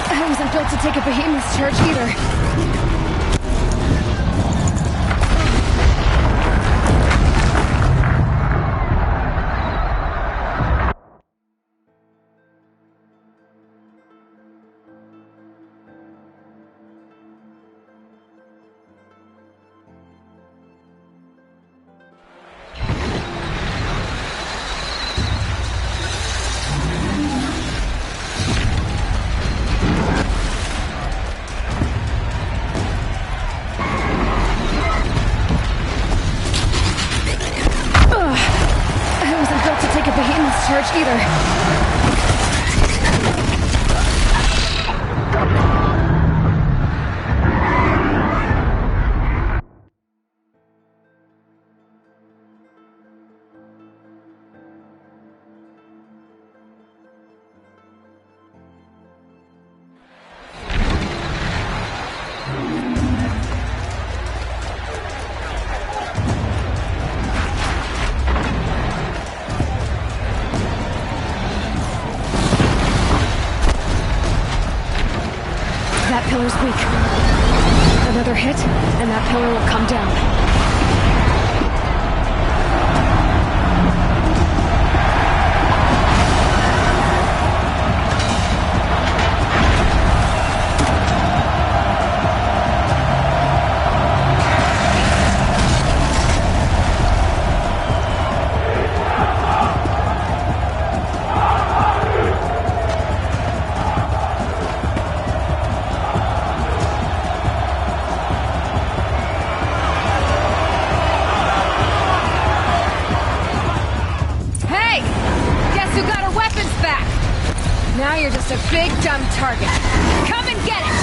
I wasn't built to take a behemoth's charge either. either. That pillar's weak. Another hit, and that pillar will come down. Now you're just a big, dumb target. Come and get it!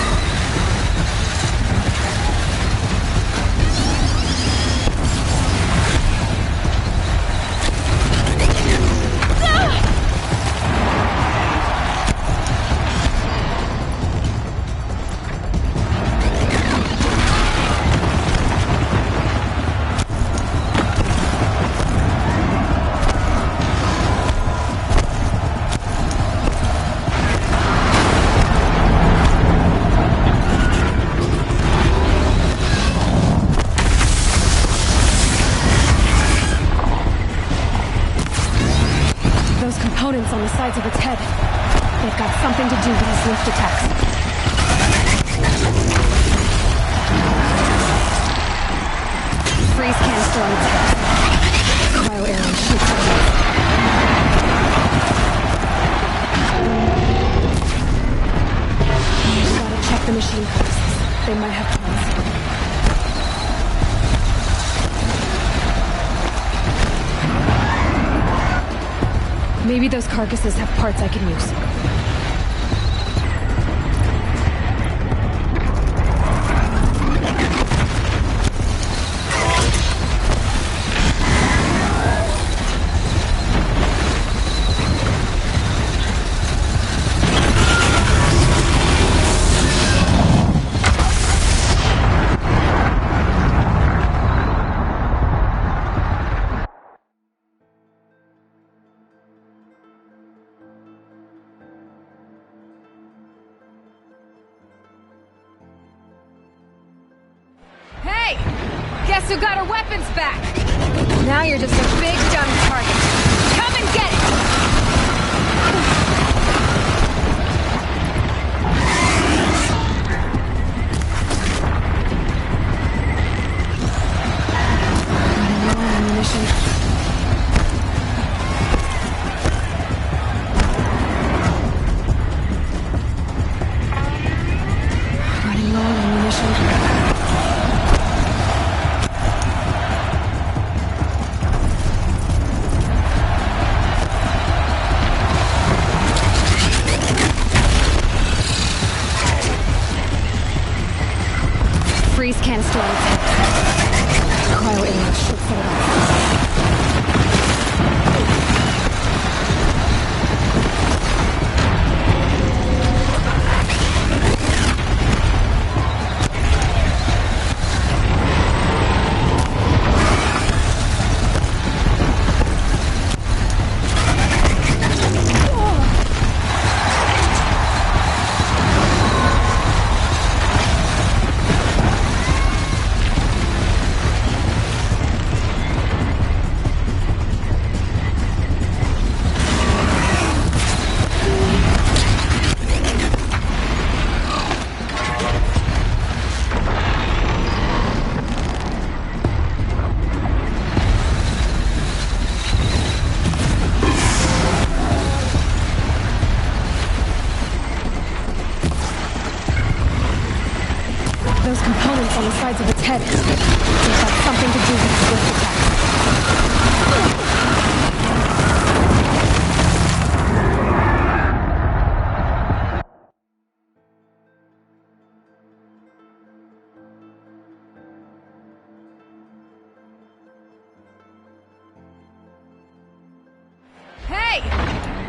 Components on the sides of its head. They've got something to do with these lift attacks. Freeze canister on its head. Cryo arrow shoots at it. Gotta check the machine carcasses. They might have plans. Maybe those carcasses have parts I can use. Guess who got her weapons back? Now you're just a big, dumb target. Come and get it! Running low on ammunition. Running low on ammunition. Freeze canister on its head. Cryo arrow should set it off. Those components on the sides of its head. They've got something to do with its lift attack.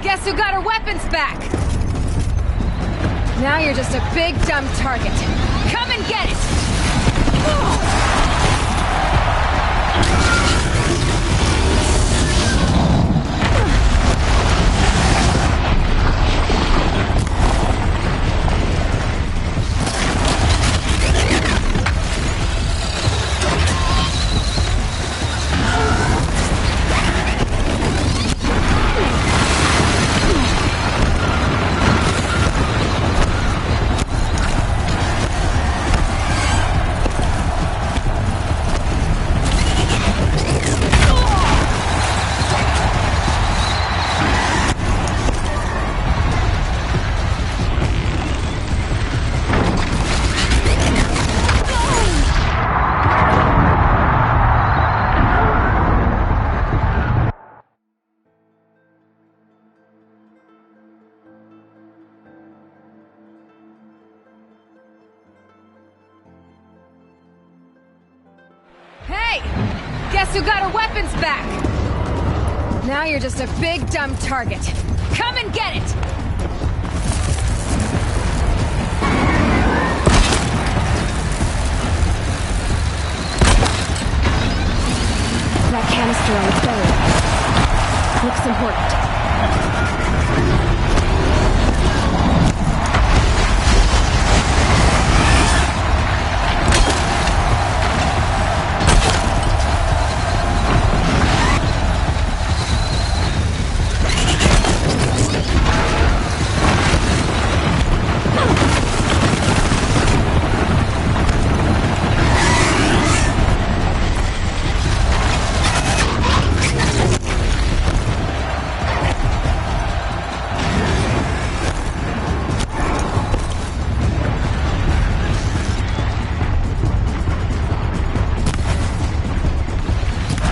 Guess who got her weapons back? Now you're just a big dumb target. Come and get it! Guess who got her weapons back? Now you're just a big dumb target. Come and get it! That canister on the belly looks important.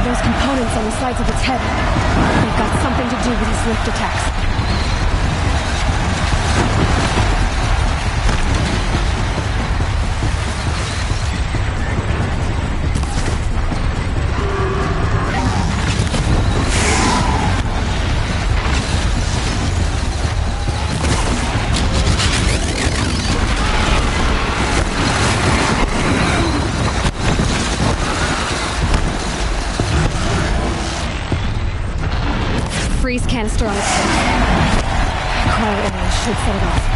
Those components on the sides of its head, they've got something to do with these lift attacks. Freeze canister on its head. Cryo area should set it off.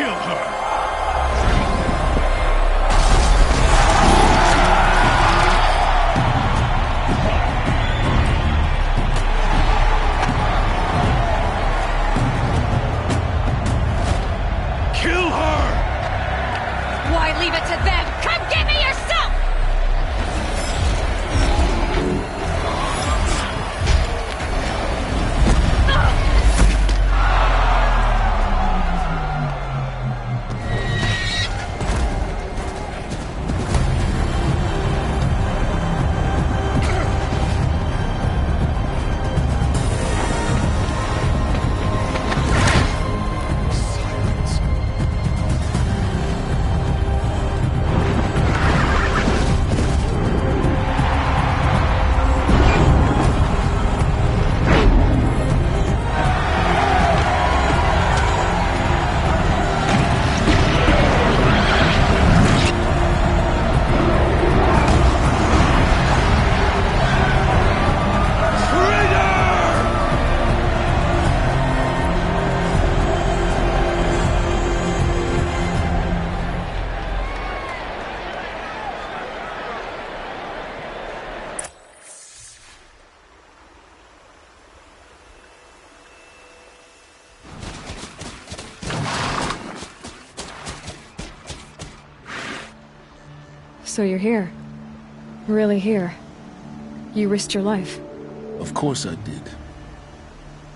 Kill her! Why leave it to them? Come get me yourself! So you're here. Really here. You risked your life. Of course I did.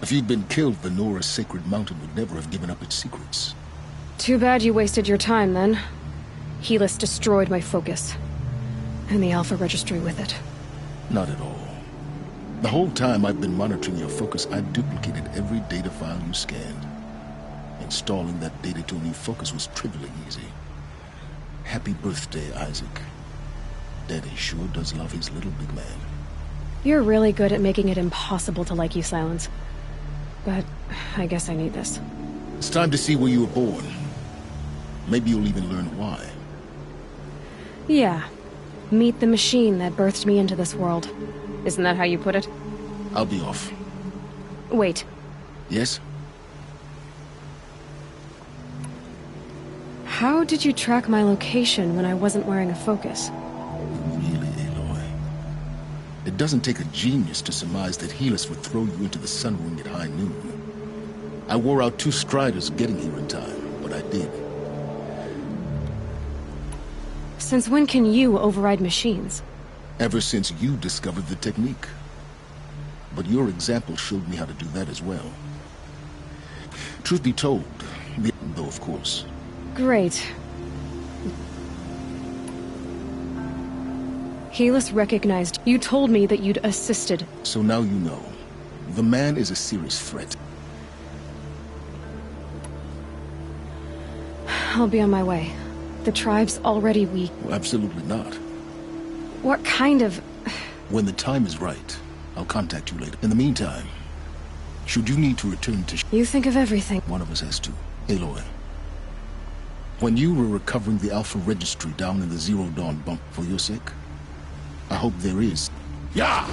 If you'd been killed, the Nora's Sacred Mountain would never have given up its secrets. Too bad you wasted your time, then. Helis destroyed my focus. And the Alpha Registry with it. Not at all. The whole time I've been monitoring your focus, I've duplicated every data file you scanned. Installing that data to a new focus was trivially easy. Happy birthday, Isaac. Daddy sure does love his little big man. You're really good at making it impossible to like you, Silence. But I guess I need this. It's time to see where you were born. Maybe you'll even learn why. Yeah. Meet the machine that birthed me into this world. Isn't that how you put it? I'll be off. Wait. Yes? How did you track my location when I wasn't wearing a focus? Really, Aloy? It doesn't take a genius to surmise that Helis would throw you into the sun ring at high noon. I wore out 2 striders getting here in time, but I did. Since when can you override machines? Ever since you discovered the technique. But your example showed me how to do that as well. Truth be told, though of course. Great. Helis recognized. You told me that you'd assisted. So now you know. The man is a serious threat. I'll be on my way. The tribe's already weak. Well, absolutely not. What kind of... When the time is right, I'll contact you later. In the meantime, should you need to return to... You think of everything. One of us has to. Aloy. When you were recovering the Alpha Registry down in the Zero Dawn bump for your sake, I hope there is... Yeah!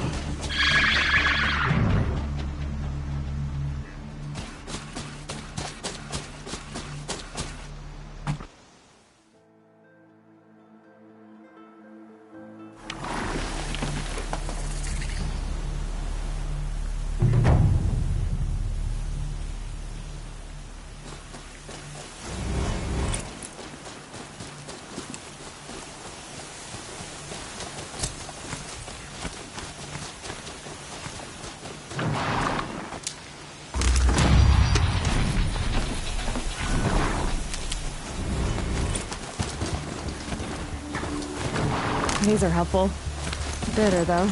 These are helpful. Bitter, though.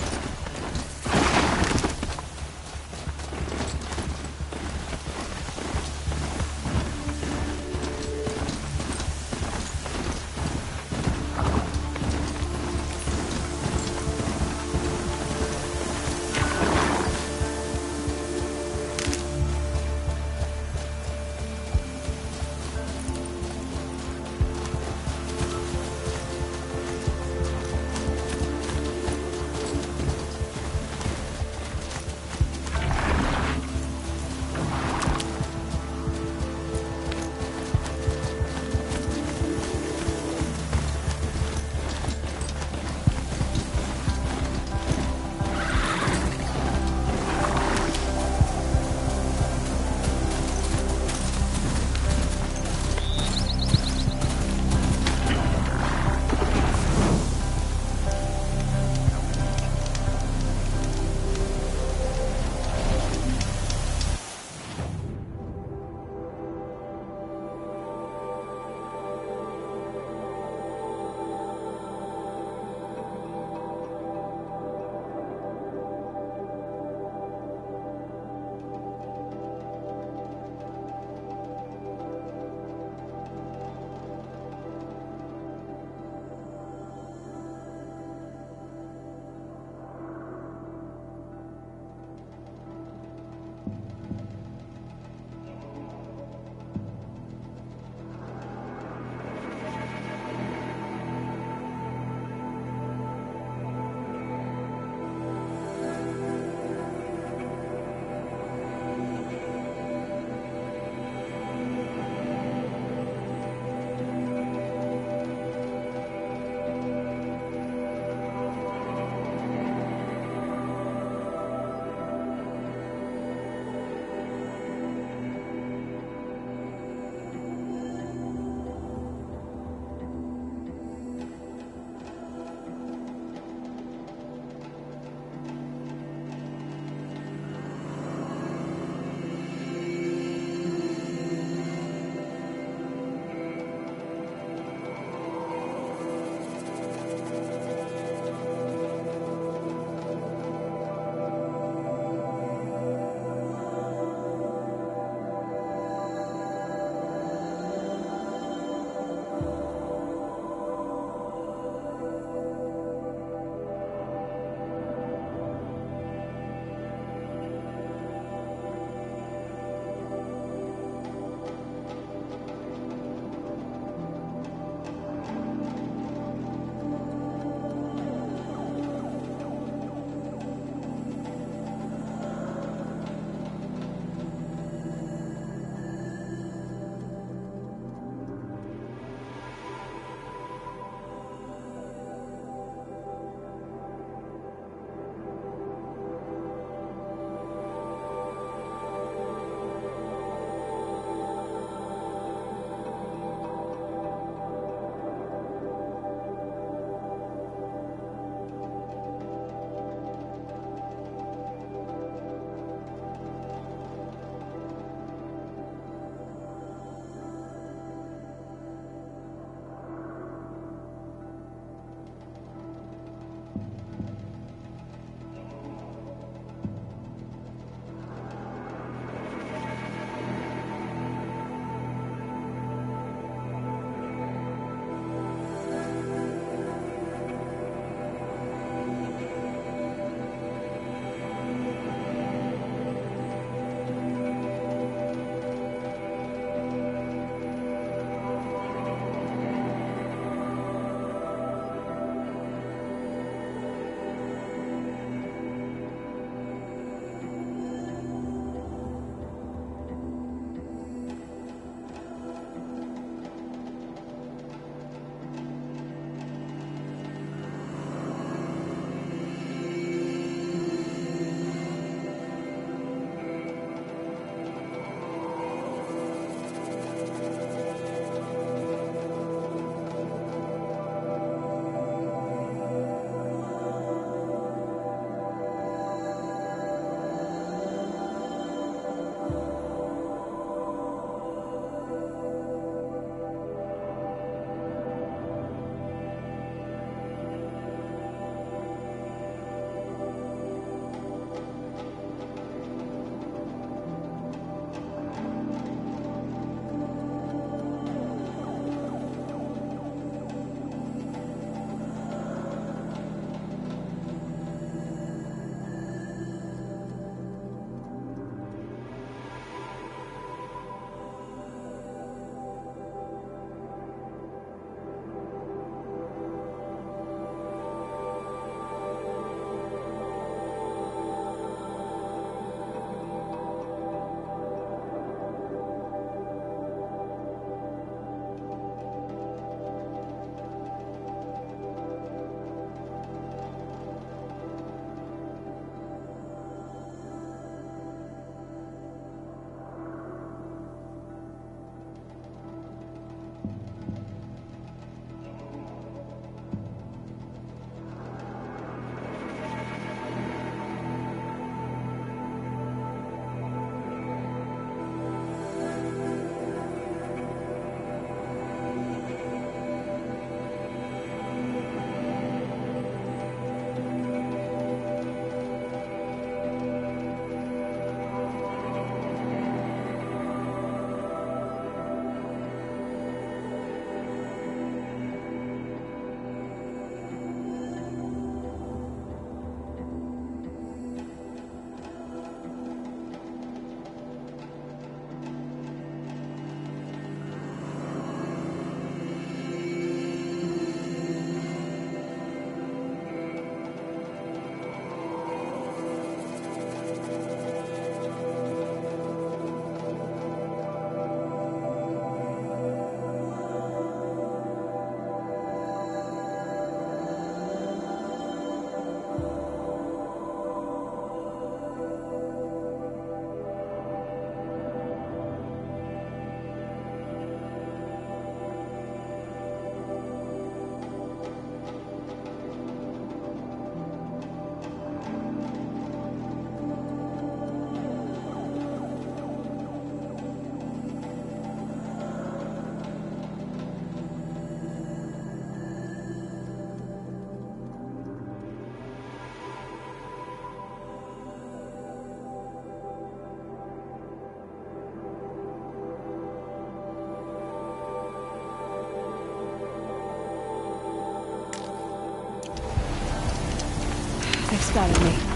scattered me.